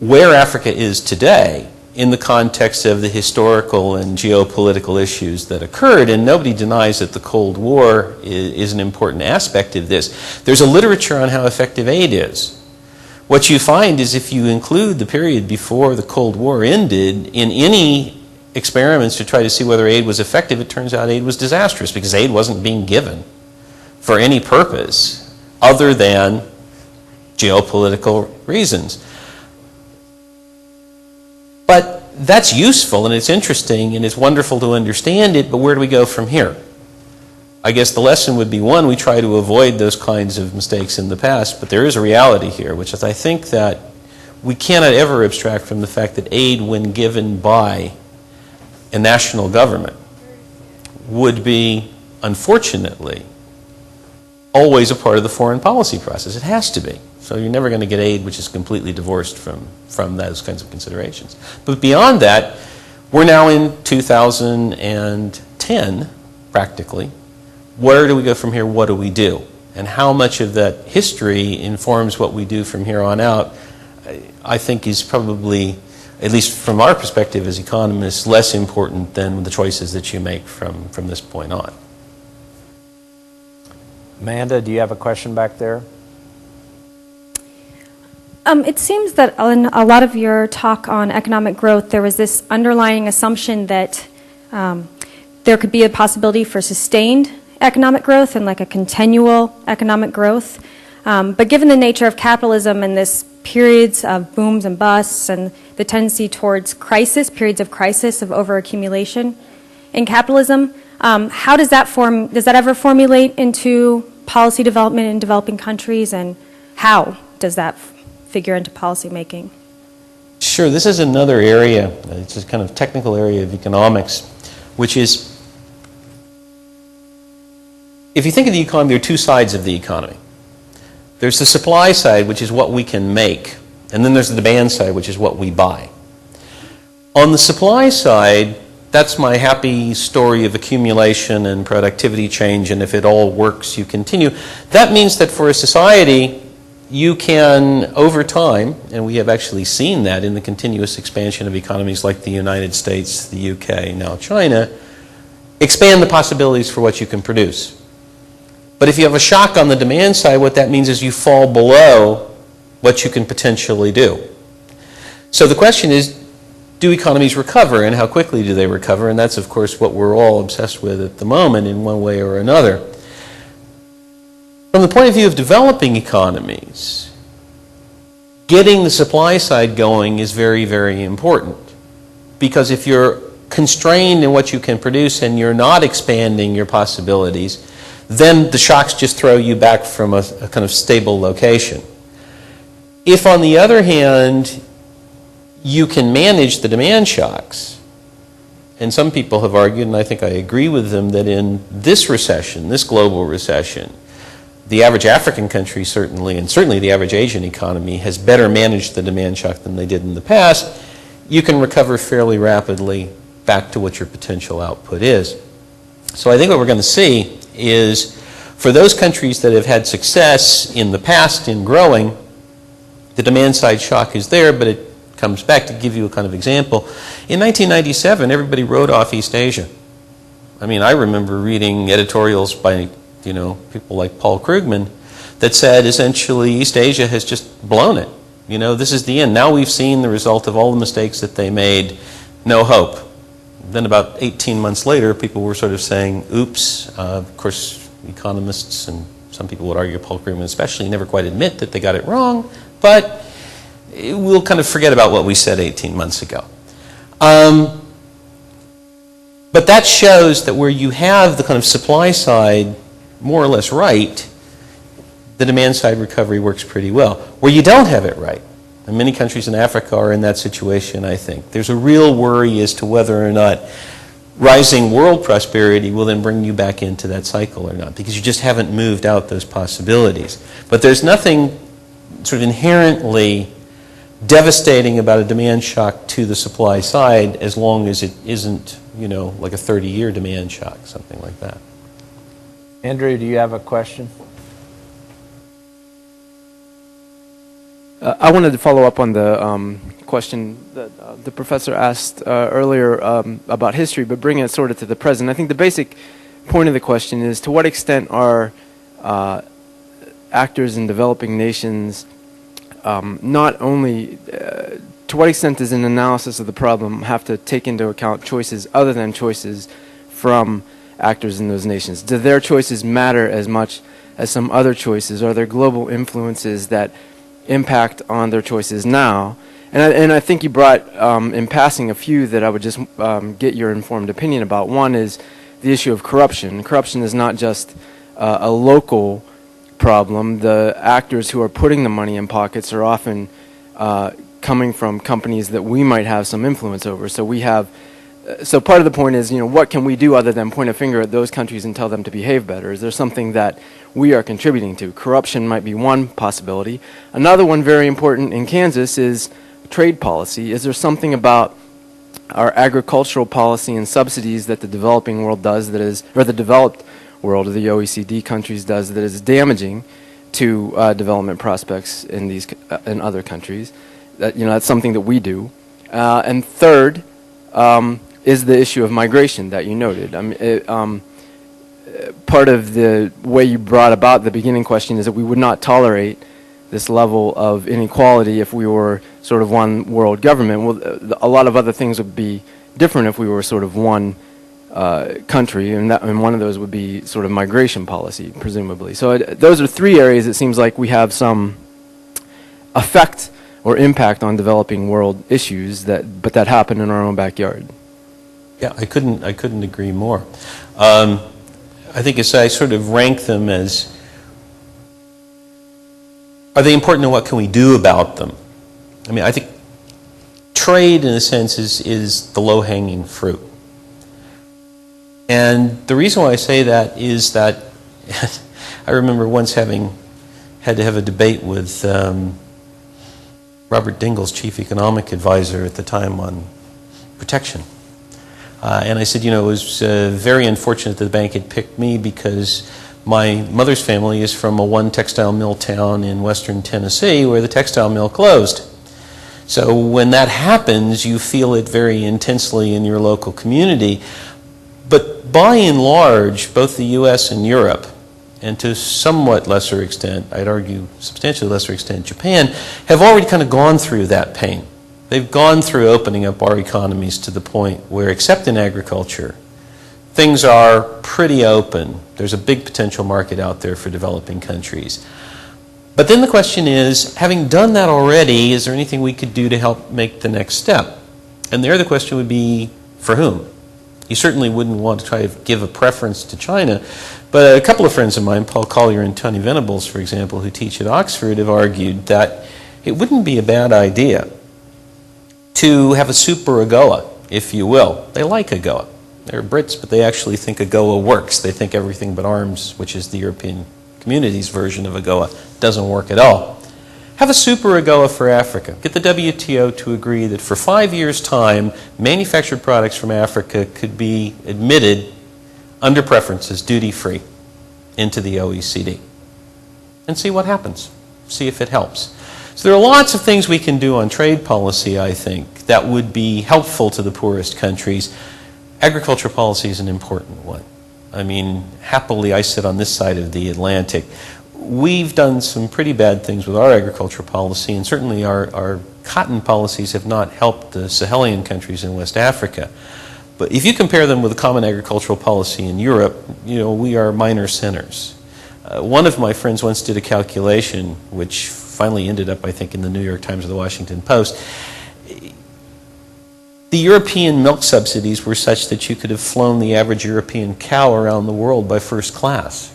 where Africa is today in the context of the historical and geopolitical issues that occurred, and nobody denies that the Cold War is an important aspect of this. There's a literature on how effective aid is. What you find is if you include the period before the Cold War ended in any experiments to try to see whether aid was effective, it turns out aid was disastrous because aid wasn't being given for any purpose other than geopolitical reasons. But that's useful and it's interesting and it's wonderful to understand it, but where do we go from here? I guess the lesson would be, one, we try to avoid those kinds of mistakes in the past, but there is a reality here, which is I think that we cannot ever abstract from the fact that aid, when given by a national government, would be, unfortunately, always a part of the foreign policy process. It has to be. So you're never going to get aid which is completely divorced from those kinds of considerations. But beyond that, we're now in 2010, practically. Where do we go from here? What do we do? And how much of that history informs what we do from here on out, I think is probably, at least from our perspective as economists, less important than the choices that you make from this point on. Amanda, do you have a question back there? It seems that in a lot of your talk on economic growth, there was this underlying assumption that there could be a possibility for sustained economic growth and like a continual economic growth. But given the nature of capitalism and this periods of booms and busts and the tendency towards crisis, periods of crisis, of overaccumulation in capitalism, how does that ever formulate into policy development in developing countries, and how does that figure into policy making? Sure, this is another area, it's a kind of technical area of economics, which is, if you think of the economy, there are two sides of the economy. There's the supply side, which is what we can make, and then there's the demand side, which is what we buy. On the supply side, that's my happy story of accumulation and productivity change, and if it all works, you continue. That means that for a society, you can, over time, and we have actually seen that in the continuous expansion of economies like the United States, the UK, now China, expand the possibilities for what you can produce. But if you have a shock on the demand side, what that means is you fall below what you can potentially do. So the question is, do economies recover, and how quickly do they recover? And that's, of course, what we're all obsessed with at the moment in one way or another. From the point of view of developing economies, getting the supply side going is very, very important. Because if you're constrained in what you can produce and you're not expanding your possibilities, then the shocks just throw you back from a kind of stable location. If, on the other hand, you can manage the demand shocks, and some people have argued, and I think I agree with them, that in this recession, this global recession, the average African country certainly, and certainly the average Asian economy, has better managed the demand shock than they did in the past, you can recover fairly rapidly back to what your potential output is. So I think what we're going to see is, for those countries that have had success in the past in growing, the demand side shock is there, but it comes back. To give you a kind of example, in 1997, everybody wrote off East Asia. I mean, I remember reading editorials by, people like Paul Krugman that said, essentially, East Asia has just blown it. This is the end. Now we've seen the result of all the mistakes that they made. No hope. Then about 18 months later, people were sort of saying, oops. Of course, economists and some people would argue, Paul Krugman especially, never quite admit that they got it wrong. But we'll kind of forget about what we said 18 months ago. But that shows that where you have the kind of supply side more or less right, the demand side recovery works pretty well. Where you don't have it right, and many countries in Africa are in that situation, I think, there's a real worry as to whether or not rising world prosperity will then bring you back into that cycle or not, because you just haven't moved out those possibilities. But there's nothing sort of inherently devastating about a demand shock to the supply side as long as it isn't, like a 30-year demand shock, something like that. Andrew, do you have a question? I wanted to follow up on the question that the professor asked earlier about history, but bring it sort of to the present. I think the basic point of the question is, to what extent are actors in developing nations not only, to what extent does an analysis of the problem have to take into account choices other than choices from actors in those nations? Do their choices matter as much as some other choices? Are there global influences that impact on their choices now? And I think you brought in passing a few that I would just get your informed opinion about. One is the issue of corruption. Corruption is not just a local problem. The actors who are putting the money in pockets are often coming from companies that we might have some influence over. So part of the point is, what can we do other than point a finger at those countries and tell them to behave better? Is there something that we are contributing to? Corruption might be one possibility. Another one very important in Kansas is trade policy. Is there something about our agricultural policy and subsidies that the developing world does that is, or the developed world, or the OECD countries does, that is damaging to development prospects in these in other countries? That's something that we do. And third is the issue of migration that you noted. Part of the way you brought about the beginning question is that we would not tolerate this level of inequality if we were sort of one world government. Well, a lot of other things would be different if we were sort of one country, and one of those would be sort of migration policy, presumably. So those are three areas it seems like we have some effect or impact on developing world issues but that happen in our own backyard. Yeah, I couldn't agree more. I think as I sort of rank them as, are they important and what can we do about them? I mean, I think trade, in a sense, is the low-hanging fruit. And the reason why I say that is that I remember once had to have a debate with Robert Dingell's chief economic advisor at the time on protection. And I said, it was very unfortunate that the bank had picked me because my mother's family is from a one textile mill town in western Tennessee where the textile mill closed. So when that happens, you feel it very intensely in your local community. But by and large, both the U.S. and Europe, and to somewhat lesser extent, I'd argue substantially lesser extent, Japan, have already kind of gone through that pain. They've gone through opening up our economies to the point where, except in agriculture, things are pretty open. There's a big potential market out there for developing countries. But then the question is, having done that already, is there anything we could do to help make the next step? And there the question would be, for whom? You certainly wouldn't want to try to give a preference to China, but a couple of friends of mine, Paul Collier and Tony Venables, for example, who teach at Oxford, have argued that it wouldn't be a bad idea to have a super AGOA, if you will. They like AGOA. They're Brits, but they actually think AGOA works. They think everything but arms, which is the European community's version of AGOA doesn't work at all. Have a super AGOA for Africa. Get the WTO to agree that for 5 years' time, manufactured products from Africa could be admitted under preferences, duty-free, into the OECD. And see what happens. See if it helps. So there are lots of things we can do on trade policy, I think, that would be helpful to the poorest countries. Agriculture policy is an important one. I mean, happily, I sit on this side of the Atlantic. We've done some pretty bad things with our agriculture policy, and certainly our cotton policies have not helped the Sahelian countries in West Africa. But if you compare them with the common agricultural policy in Europe, you know, we are minor sinners. One of my friends once did a calculation, which finally ended up, I think, in the New York Times or the Washington Post. The European milk subsidies were such that you could have flown the average European cow around the world by first class.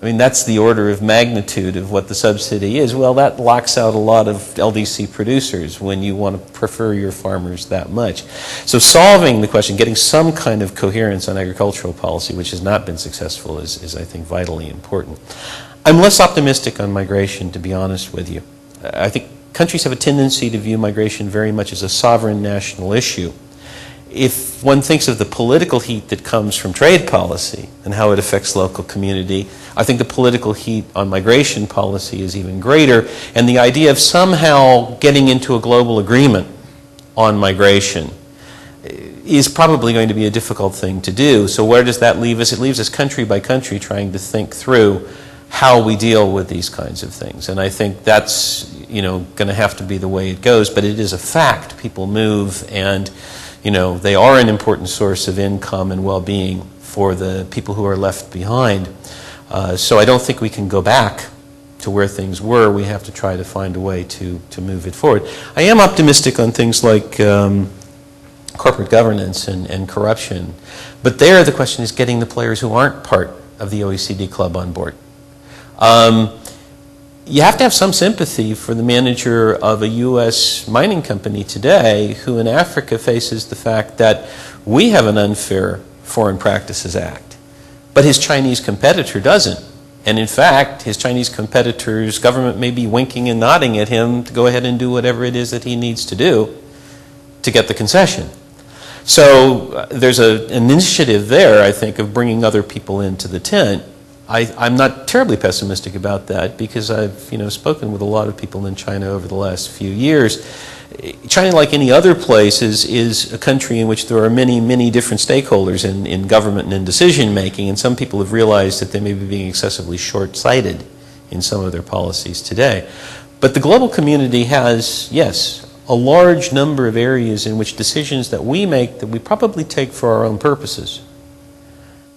I mean, that's the order of magnitude of what the subsidy is. Well, that locks out a lot of LDC producers when you want to prefer your farmers that much. So solving the question, getting some kind of coherence on agricultural policy, which has not been successful, is I think, vitally important. I'm less optimistic on migration, to be honest with you. I think countries have a tendency to view migration very much as a sovereign national issue. If one thinks of the political heat that comes from trade policy and how it affects local community, I think the political heat on migration policy is even greater, and the idea of somehow getting into a global agreement on migration is probably going to be a difficult thing to do. So where does that leave us? It leaves us country by country trying to think through how we deal with these kinds of things. And I think that's, you know, going to have to be the way it goes, but it is a fact. People move, and you know, they are an important source of income and well-being for the people who are left behind. So I don't think we can go back to where things were. We have to try to find a way to move it forward. I am optimistic on things like corporate governance and corruption. But there the question is getting the players who aren't part of the OECD club on board. You have to have some sympathy for the manager of a U.S. mining company today who in Africa faces the fact that we have an unfair Foreign Practices Act, but his Chinese competitor doesn't. And in fact, his Chinese competitor's government may be winking and nodding at him to go ahead and do whatever it is that he needs to do to get the concession. So there's an initiative there, I think, of bringing other people into the tent. I'm not terribly pessimistic about that because I've, you know, spoken with a lot of people in China over the last few years. China, like any other place, is a country in which there are many, many different stakeholders in government and in decision making, and some people have realized that they may be being excessively short-sighted in some of their policies today. But the global community has, yes, a large number of areas in which decisions that we make that we probably take for our own purposes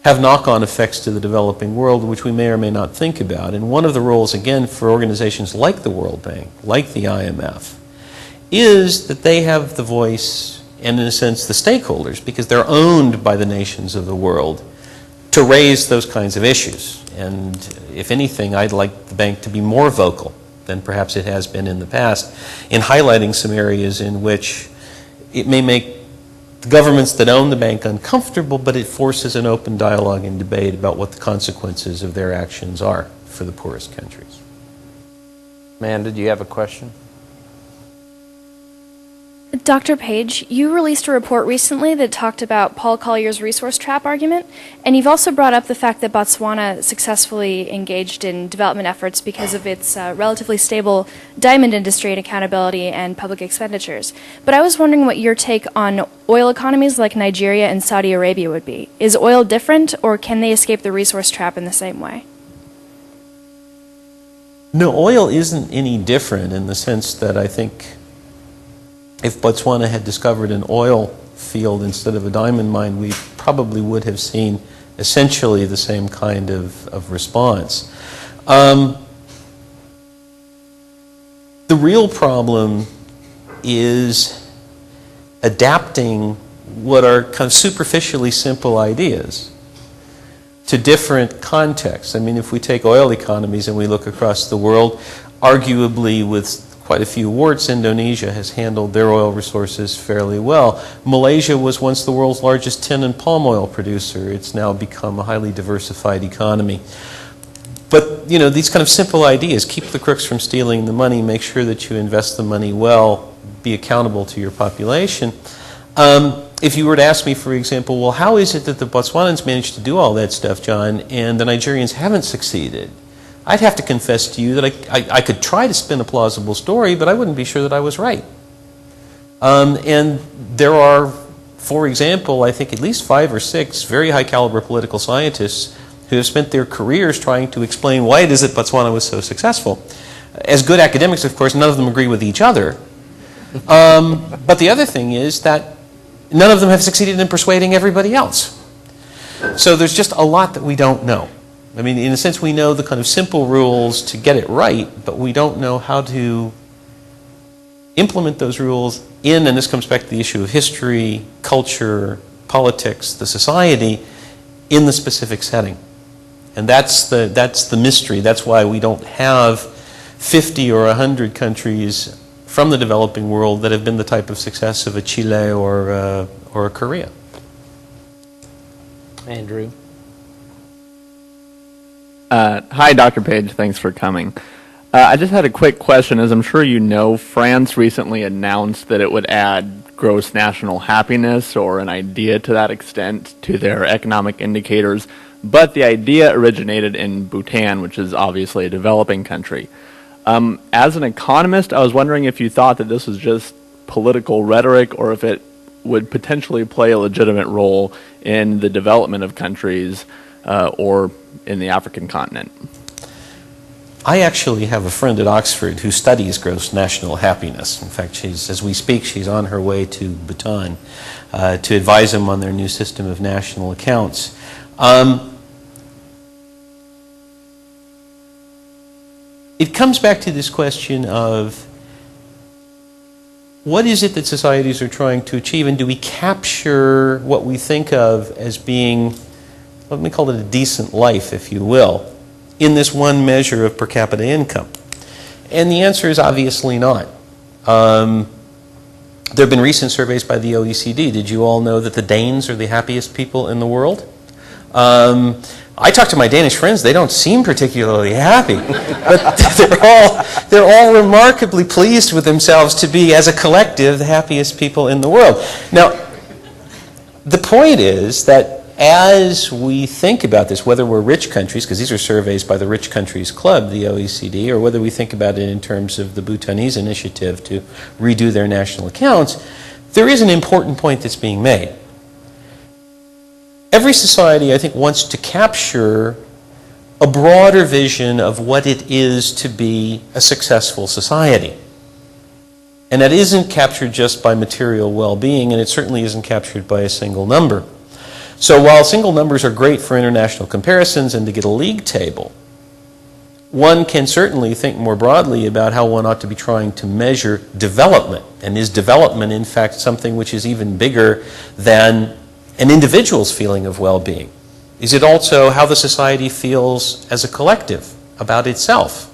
have knock-on effects to the developing world, which we may or may not think about. And one of the roles, again, for organizations like the World Bank, like the IMF, is that they have the voice and, in a sense, the stakeholders, because they're owned by the nations of the world, to raise those kinds of issues. And if anything, I'd like the bank to be more vocal than perhaps it has been in the past in highlighting some areas in which it may make the governments that own the bank uncomfortable, but it forces an open dialogue and debate about what the consequences of their actions are for the poorest countries. Amanda, do you have a question? Dr. Page, you released a report recently that talked about Paul Collier's resource trap argument, and you've also brought up the fact that Botswana successfully engaged in development efforts because of its relatively stable diamond industry and accountability and public expenditures. But I was wondering what your take on oil economies like Nigeria and Saudi Arabia would be. Is oil different, or can they escape the resource trap in the same way? No, oil isn't any different in the sense that I think if Botswana had discovered an oil field instead of a diamond mine, we probably would have seen essentially the same kind of response. The real problem is adapting what are kind of superficially simple ideas to different contexts. I mean, if we take oil economies and we look across the world, arguably with quite a few warts, Indonesia has handled their oil resources fairly well. Malaysia was once the world's largest tin and palm oil producer. It's now become a highly diversified economy. But, you know, these kind of simple ideas, keep the crooks from stealing the money, make sure that you invest the money well, be accountable to your population. If you were to ask me, for example, well, how is it that the Botswanans managed to do all that stuff, John, and the Nigerians haven't succeeded? I'd have to confess to you that I could try to spin a plausible story, but I wouldn't be sure that I was right. And there are, for example, I think at least 5 or 6 very high caliber political scientists who have spent their careers trying to explain why it is that Botswana was so successful. As good academics, of course, none of them agree with each other. But the other thing is that none of them have succeeded in persuading everybody else. So there's just a lot that we don't know. I mean, in a sense, we know the kind of simple rules to get it right, but we don't know how to implement those rules in, and this comes back to the issue of history, culture, politics, the society, in the specific setting. And that's the mystery. That's why we don't have 50 or 100 countries from the developing world that have been the type of success of a Chile or a Korea. Andrew. Hi, Dr. Page. Thanks for coming. I just had a quick question. As I'm sure you know, France recently announced that it would add gross national happiness, or an idea to that extent, to their economic indicators. But the idea originated in Bhutan, which is obviously a developing country. As an economist, I was wondering if you thought that this was just political rhetoric, or if it would potentially play a legitimate role in the development of countries or in the African continent. I actually have a friend at Oxford who studies gross national happiness. In fact, as we speak, she's on her way to Bhutan to advise them on their new system of national accounts. It comes back to this question of what is it that societies are trying to achieve, and do we capture what we think of as being, let me call it a decent life, if you will, in this one measure of per capita income? And the answer is obviously not. There have been recent surveys by the OECD. Did you all know that the Danes are the happiest people in the world? I talk to my Danish friends, they don't seem particularly happy, but they're all remarkably pleased with themselves to be, as a collective, the happiest people in the world. Now, the point is that as we think about this, whether we're rich countries, because these are surveys by the Rich Countries Club, the OECD, or whether we think about it in terms of the Bhutanese initiative to redo their national accounts, there is an important point that's being made. Every society, I think, wants to capture a broader vision of what it is to be a successful society. And that isn't captured just by material well-being, and it certainly isn't captured by a single number. So while single numbers are great for international comparisons and to get a league table, one can certainly think more broadly about how one ought to be trying to measure development. And is development, in fact, something which is even bigger than an individual's feeling of well-being? Is it also how the society feels as a collective about itself?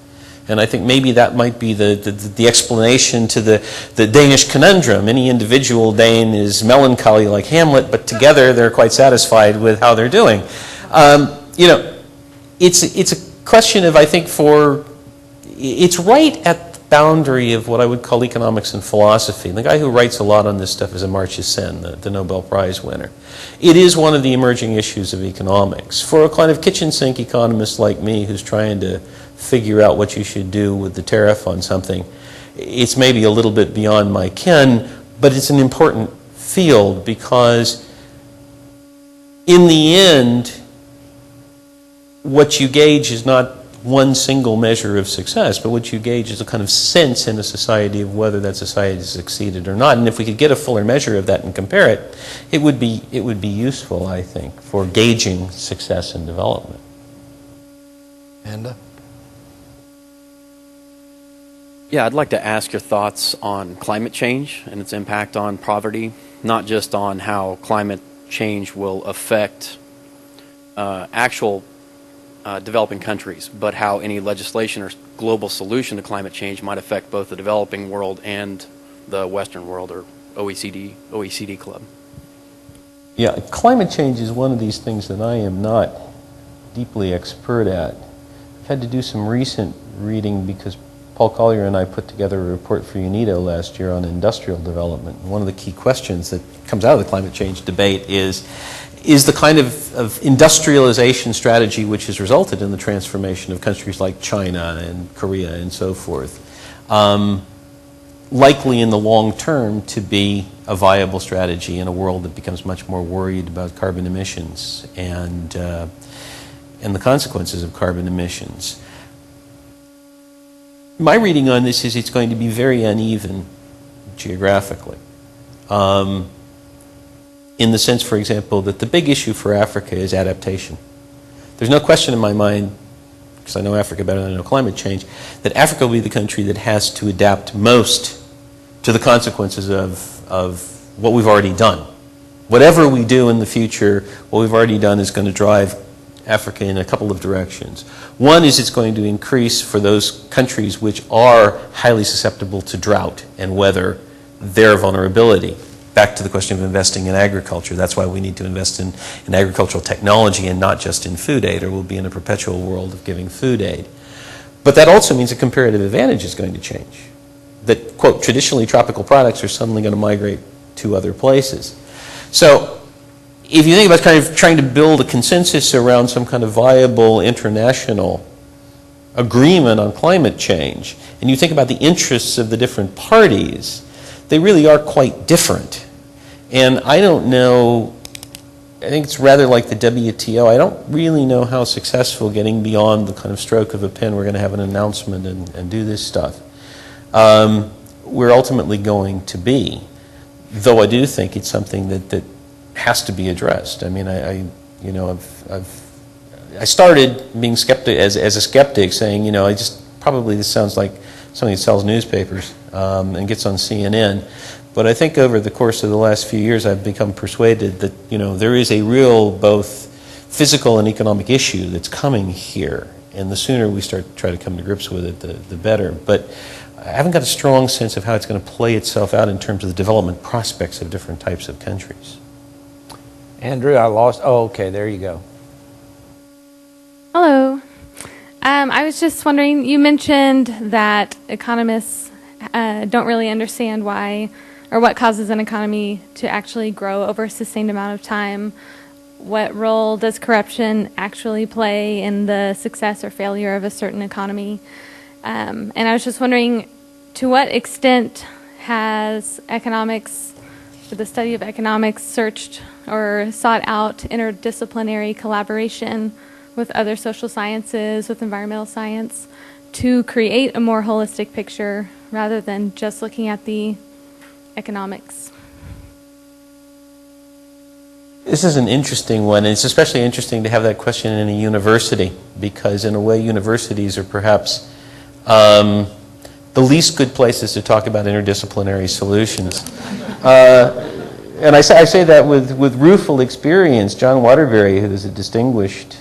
And I think maybe that might be the explanation to the Danish conundrum. Any individual Dane is melancholy like Hamlet, but together they're quite satisfied with how they're doing. You know, it's a question of, I think, it's right at the boundary of what I would call economics and philosophy. And the guy who writes a lot on this stuff is Amartya Sen, the Nobel Prize winner. It is one of the emerging issues of economics. For a kind of kitchen sink economist like me who's trying to figure out what you should do with the tariff on something, it's maybe a little bit beyond my ken, but it's an important field, because in the end, what you gauge is not one single measure of success, but what you gauge is a kind of sense in a society of whether that society has succeeded or not. And if we could get a fuller measure of that and compare it, it would be useful, I think, for gauging success and development. Amanda? Yeah, I'd like to ask your thoughts on climate change and its impact on poverty, not just on how climate change will affect actual developing countries, but how any legislation or global solution to climate change might affect both the developing world and the Western world, or OECD club. Yeah, climate change is one of these things that I am not deeply expert at. had to do some recent reading because Paul Collier and I put together a report for UNIDO last year on industrial development. One of the key questions that comes out of the climate change debate is the kind of industrialization strategy which has resulted in the transformation of countries like China and Korea and so forth, likely in the long term to be a viable strategy in a world that becomes much more worried about carbon emissions and the consequences of carbon emissions. My reading on this is it's going to be very uneven geographically. In the sense, for example, that the big issue for Africa is adaptation. There's no question in my mind, because I know Africa better than I know climate change, that Africa will be the country that has to adapt most to the consequences of what we've already done. Whatever we do in the future, what we've already done is going to drive Africa in a couple of directions. One is it's going to increase for those countries which are highly susceptible to drought and weather their vulnerability. Back to the question of investing in agriculture. That's why we need to invest in agricultural technology and not just in food aid, or we'll be in a perpetual world of giving food aid. But that also means a comparative advantage is going to change. That, quote, traditionally tropical products are suddenly going to migrate to other places. So if you think about kind of trying to build a consensus around some kind of viable international agreement on climate change, and you think about the interests of the different parties, they really are quite different. And I don't know, I think it's rather like the WTO. I don't really know how successful getting beyond the kind of stroke of a pen, we're going to have an announcement and do this stuff, we're ultimately going to be. Though I do think it's something that has to be addressed. I mean, I started being skeptic as a skeptic, saying, you know, probably this sounds like something that sells newspapers and gets on CNN. But I think over the course of the last few years, I've become persuaded that, you know, there is a real both physical and economic issue that's coming here, and the sooner we start to try to come to grips with it, the better. But I haven't got a strong sense of how it's going to play itself out in terms of the development prospects of different types of countries. Andrew, I lost. Oh, okay, there you go. Hello. I was just wondering, you mentioned that economists don't really understand why or what causes an economy to actually grow over a sustained amount of time. What role does corruption actually play in the success or failure of a certain economy? And I was just wondering, to what extent has economics, the study of economics, searched or sought out interdisciplinary collaboration with other social sciences, with environmental science, to create a more holistic picture rather than just looking at the economics? This is an interesting one, and it's especially interesting to have that question in a university, because in a way universities are perhaps the least good places to talk about interdisciplinary solutions. And I say that with rueful experience. John Waterbury, who is a distinguished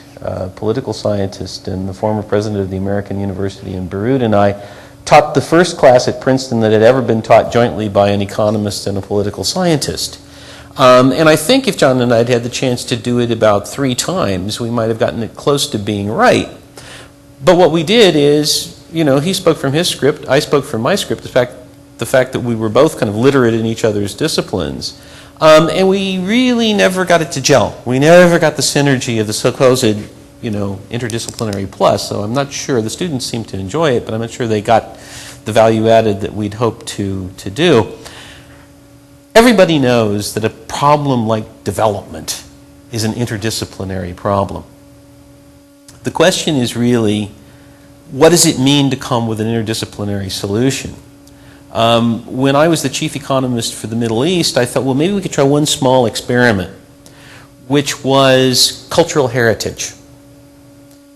political scientist and the former president of the American University in Beirut, and I taught the first class at Princeton that had ever been taught jointly by an economist and a political scientist. And I think if John and I had had the chance to do it about 3 times, we might have gotten it close to being right. But what we did is, you know, he spoke from his script, I spoke from my script, the fact that we were both kind of literate in each other's disciplines. And we really never got it to gel. We never got the synergy of the supposed, you know, interdisciplinary plus. So I'm not sure, the students seem to enjoy it, but I'm not sure they got the value added that we'd hoped to do. Everybody knows that a problem like development is an interdisciplinary problem. The question is really, what does it mean to come with an interdisciplinary solution? When I was the chief economist for the Middle East, I thought, well, maybe we could try one small experiment, which was cultural heritage.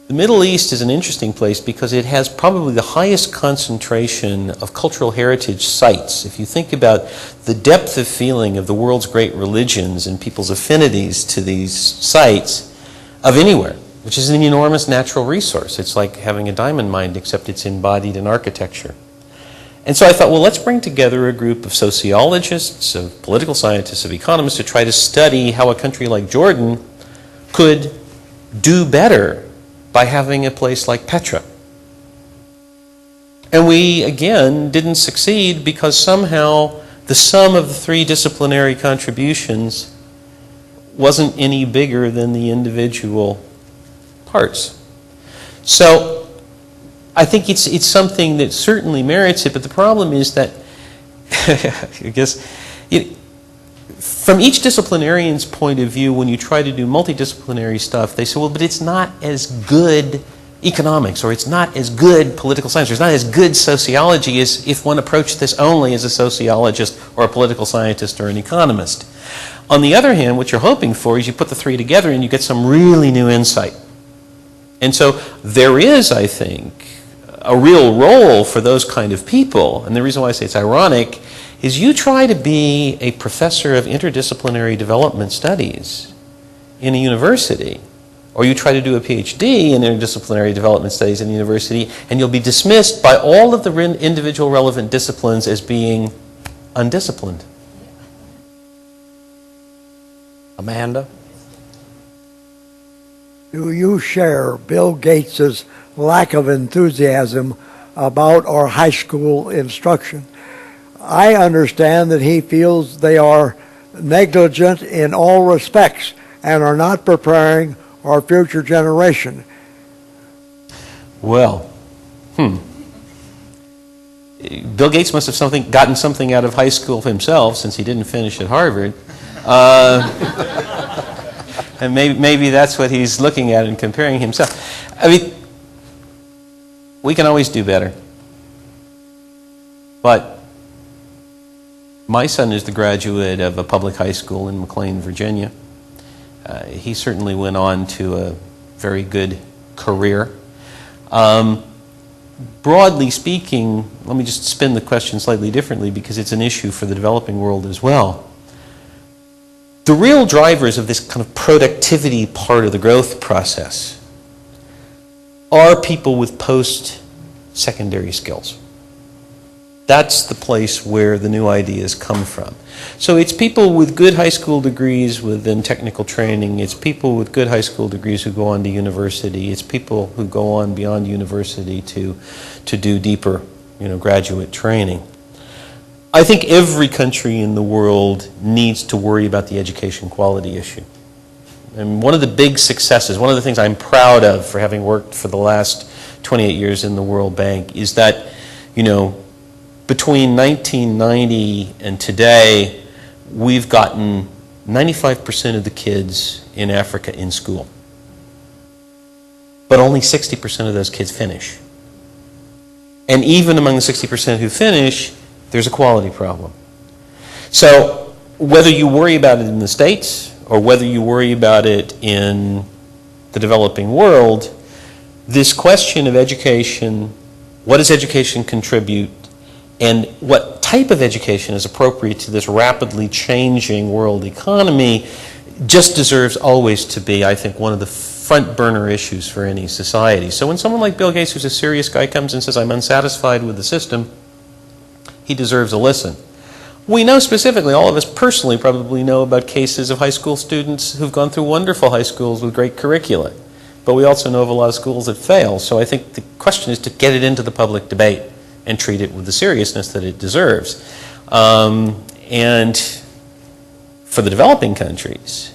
The Middle East is an interesting place because it has probably the highest concentration of cultural heritage sites. If you think about the depth of feeling of the world's great religions and people's affinities to these sites of anywhere, which is an enormous natural resource. It's like having a diamond mine, except it's embodied in architecture. And so I thought, well, let's bring together a group of sociologists, of political scientists, of economists to try to study how a country like Jordan could do better by having a place like Petra. And we, again, didn't succeed because somehow the sum of the three disciplinary contributions wasn't any bigger than the individual parts. So I think it's something that certainly merits it, but the problem is that, I guess, from each disciplinarian's point of view, when you try to do multidisciplinary stuff, they say, well, but it's not as good economics, or it's not as good political science, or it's not as good sociology as if one approached this only as a sociologist or a political scientist or an economist. On the other hand, what you're hoping for is you put the three together and you get some really new insight. And so there is, I think, a real role for those kind of people, and the reason why I say it's ironic is you try to be a professor of interdisciplinary development studies in a university, or you try to do a PhD in interdisciplinary development studies in a university, and you'll be dismissed by all of the individual relevant disciplines as being undisciplined. Amanda? Do you share Bill Gates's lack of enthusiasm about our high school instruction? I understand that he feels they are negligent in all respects and are not preparing our future generation. Well, Bill Gates must have gotten something out of high school himself, since he didn't finish at Harvard. And maybe that's what he's looking at and comparing himself. I mean, we can always do better. But my son is the graduate of a public high school in McLean, Virginia. He certainly went on to a very good career. Broadly speaking, let me just spin the question slightly differently because it's an issue for the developing world as well. The real drivers of this kind of productivity part of the growth process are people with post-secondary skills. That's the place where the new ideas come from. So it's people with good high school degrees within technical training. It's people with good high school degrees who go on to university. It's people who go on beyond university to do deeper, graduate training. I think every country in the world needs to worry about the education quality issue. And one of the big successes, one of the things I'm proud of for having worked for the last 28 years in the World Bank is that, between 1990 and today, we've gotten 95% of the kids in Africa in school. But only 60% of those kids finish. And even among the 60% who finish, there's a quality problem. So whether you worry about it in the States or whether you worry about it in the developing world, this question of education, what does education contribute, and what type of education is appropriate to this rapidly changing world economy just deserves always to be, I think, one of the front burner issues for any society. So when someone like Bill Gates, who's a serious guy, comes and says, I'm unsatisfied with the system, he deserves a listen. We know specifically, all of us personally probably know about cases of high school students who've gone through wonderful high schools with great curricula. But we also know of a lot of schools that fail. So I think the question is to get it into the public debate and treat it with the seriousness that it deserves. And for the developing countries,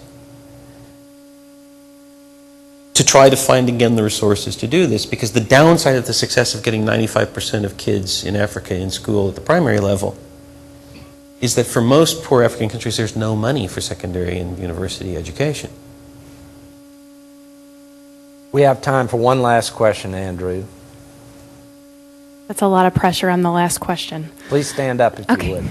to try to find again the resources to do this, because the downside of the success of getting 95% of kids in Africa in school at the primary level is that for most poor African countries there's no money for secondary and university education. We have time for one last question, Andrew. That's a lot of pressure on the last question. Please stand up if you would.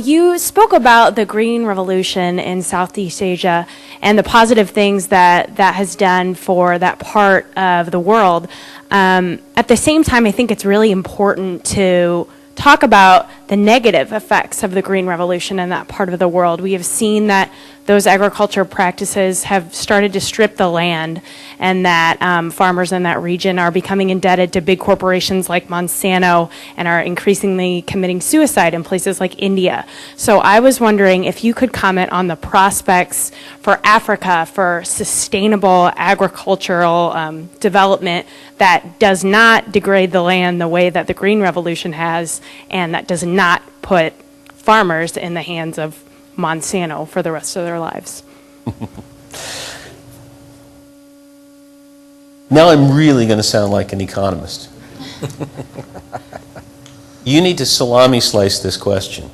You spoke about the Green Revolution in Southeast Asia and the positive things that has done for that part of the world. At the same time, I think it's really important to talk about the the negative effects of the green revolution in that part of the world. We have seen that those agriculture practices have started to strip the land, and that farmers in that region are becoming indebted to big corporations like Monsanto and are increasingly committing suicide in places like India. So I was wondering if you could comment on the prospects for Africa for sustainable agricultural development that does not degrade the land the way that the green revolution has, and that does not put farmers in the hands of Monsanto for the rest of their lives. Now I'm really going to sound like an economist. You need to salami slice this question.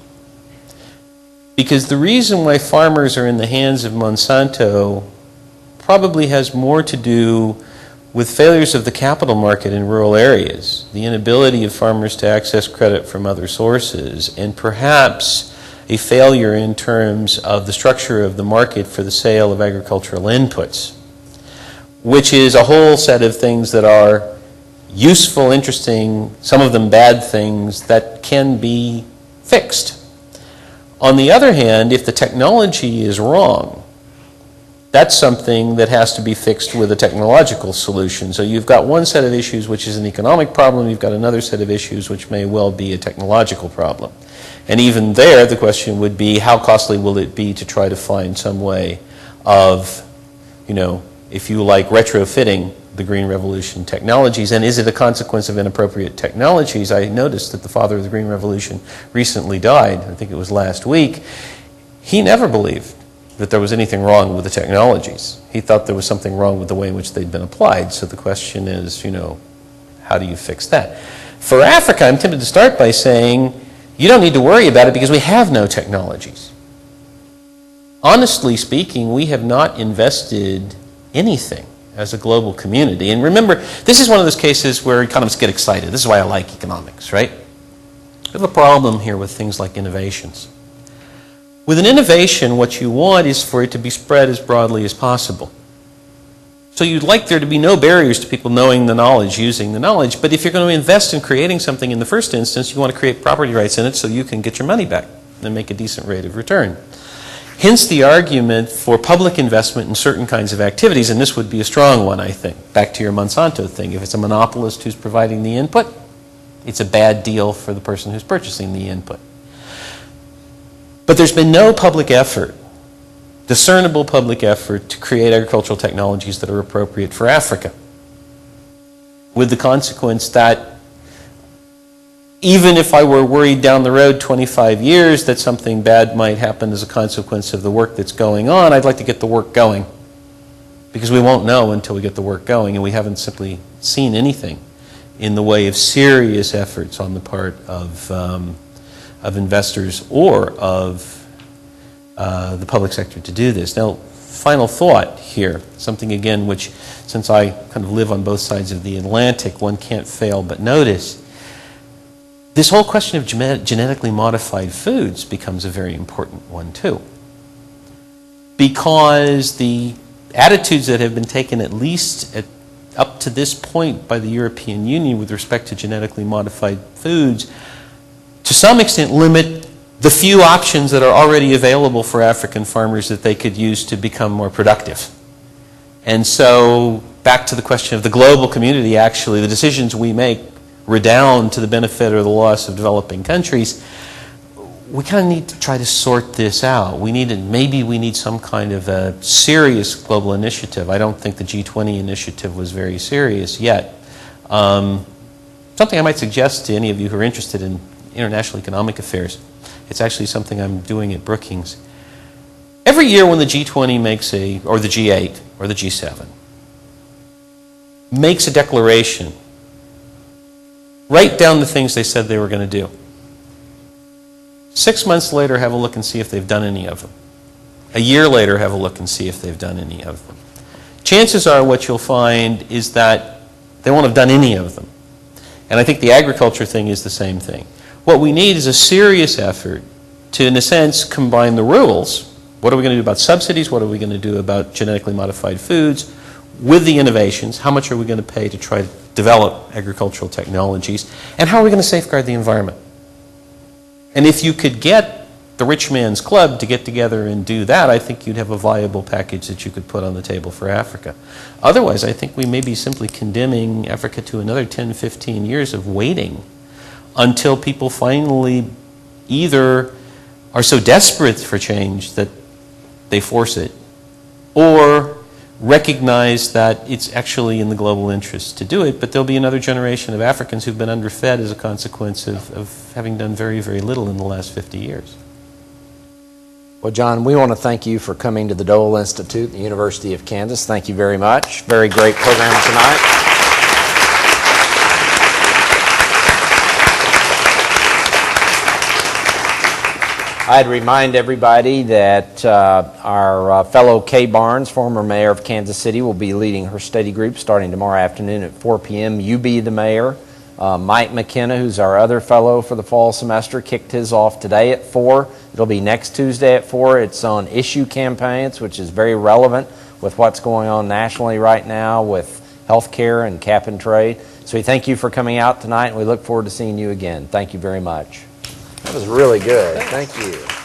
Because the reason why farmers are in the hands of Monsanto probably has more to do with failures of the capital market in rural areas, the inability of farmers to access credit from other sources, and perhaps a failure in terms of the structure of the market for the sale of agricultural inputs, which is a whole set of things that are useful, interesting, some of them bad things that can be fixed. On the other hand, if the technology is wrong, that's something that has to be fixed with a technological solution. So you've got one set of issues which is an economic problem, you've got another set of issues which may well be a technological problem. And even there, the question would be, how costly will it be to try to find some way of, if you like, retrofitting the Green Revolution technologies, and is it a consequence of inappropriate technologies? I noticed that the father of the Green Revolution recently died, I think it was last week. He never believed that there was anything wrong with the technologies. He thought there was something wrong with the way in which they'd been applied. So the question is, how do you fix that? For Africa, I'm tempted to start by saying, you don't need to worry about it because we have no technologies. Honestly speaking, we have not invested anything as a global community. And remember, this is one of those cases where economists get excited. This is why I like economics, right? We have a problem here with things like innovations. With an innovation, what you want is for it to be spread as broadly as possible. So you'd like there to be no barriers to people knowing the knowledge, using the knowledge, but if you're going to invest in creating something in the first instance, you want to create property rights in it so you can get your money back and make a decent rate of return. Hence the argument for public investment in certain kinds of activities, and this would be a strong one, I think. Back to your Monsanto thing. If it's a monopolist who's providing the input, it's a bad deal for the person who's purchasing the input. But there's been no public effort, discernible public effort, to create agricultural technologies that are appropriate for Africa. With the consequence that even if I were worried down the road 25 years that something bad might happen as a consequence of the work that's going on, I'd like to get the work going. Because we won't know until we get the work going, and we haven't simply seen anything in the way of serious efforts on the part of investors or of the public sector to do this. Now, final thought here, something again which, since I kind of live on both sides of the Atlantic, one can't fail but notice. This whole question of genetically modified foods becomes a very important one too. Because the attitudes that have been taken at least up to this point by the European Union with respect to genetically modified foods to some extent limit the few options that are already available for African farmers that they could use to become more productive. And so, back to the question of the global community, actually, the decisions we make redound to the benefit or the loss of developing countries. We kind of need to try to sort this out. Maybe we need some kind of a serious global initiative. I don't think the G20 initiative was very serious yet. Something I might suggest to any of you who are interested in international economic affairs. It's actually something I'm doing at Brookings. Every year when the G20 makes or the G8 or the G7 makes a declaration, write down the things they said they were going to do. 6 months later, have a look and see if they've done any of them. A year later, have a look and see if they've done any of them. Chances are what you'll find is that they won't have done any of them. And I think the agriculture thing is the same thing. What we need is a serious effort to, in a sense, combine the rules. What are we going to do about subsidies? What are we going to do about genetically modified foods? With the innovations, how much are we going to pay to try to develop agricultural technologies? And how are we going to safeguard the environment? And if you could get the rich man's club to get together and do that, I think you'd have a viable package that you could put on the table for Africa. Otherwise, I think we may be simply condemning Africa to another 10, 15 years of waiting until people finally either are so desperate for change that they force it, or recognize that it's actually in the global interest to do it, but there'll be another generation of Africans who've been underfed as a consequence of having done very, very little in the last 50 years. Well, John, we want to thank you for coming to the Dole Institute, the University of Kansas. Thank you very much. Very great program tonight. I'd remind everybody that our fellow Kay Barnes, former mayor of Kansas City, will be leading her study group starting tomorrow afternoon at 4 p.m. You Be the Mayor. Mike McKenna, who's our other fellow for the fall semester, kicked his off today at 4. It'll be next Tuesday at 4. It's on issue campaigns, which is very relevant with what's going on nationally right now with healthcare and cap and trade. So we thank you for coming out tonight, and we look forward to seeing you again. Thank you very much. That was really good. Thank you.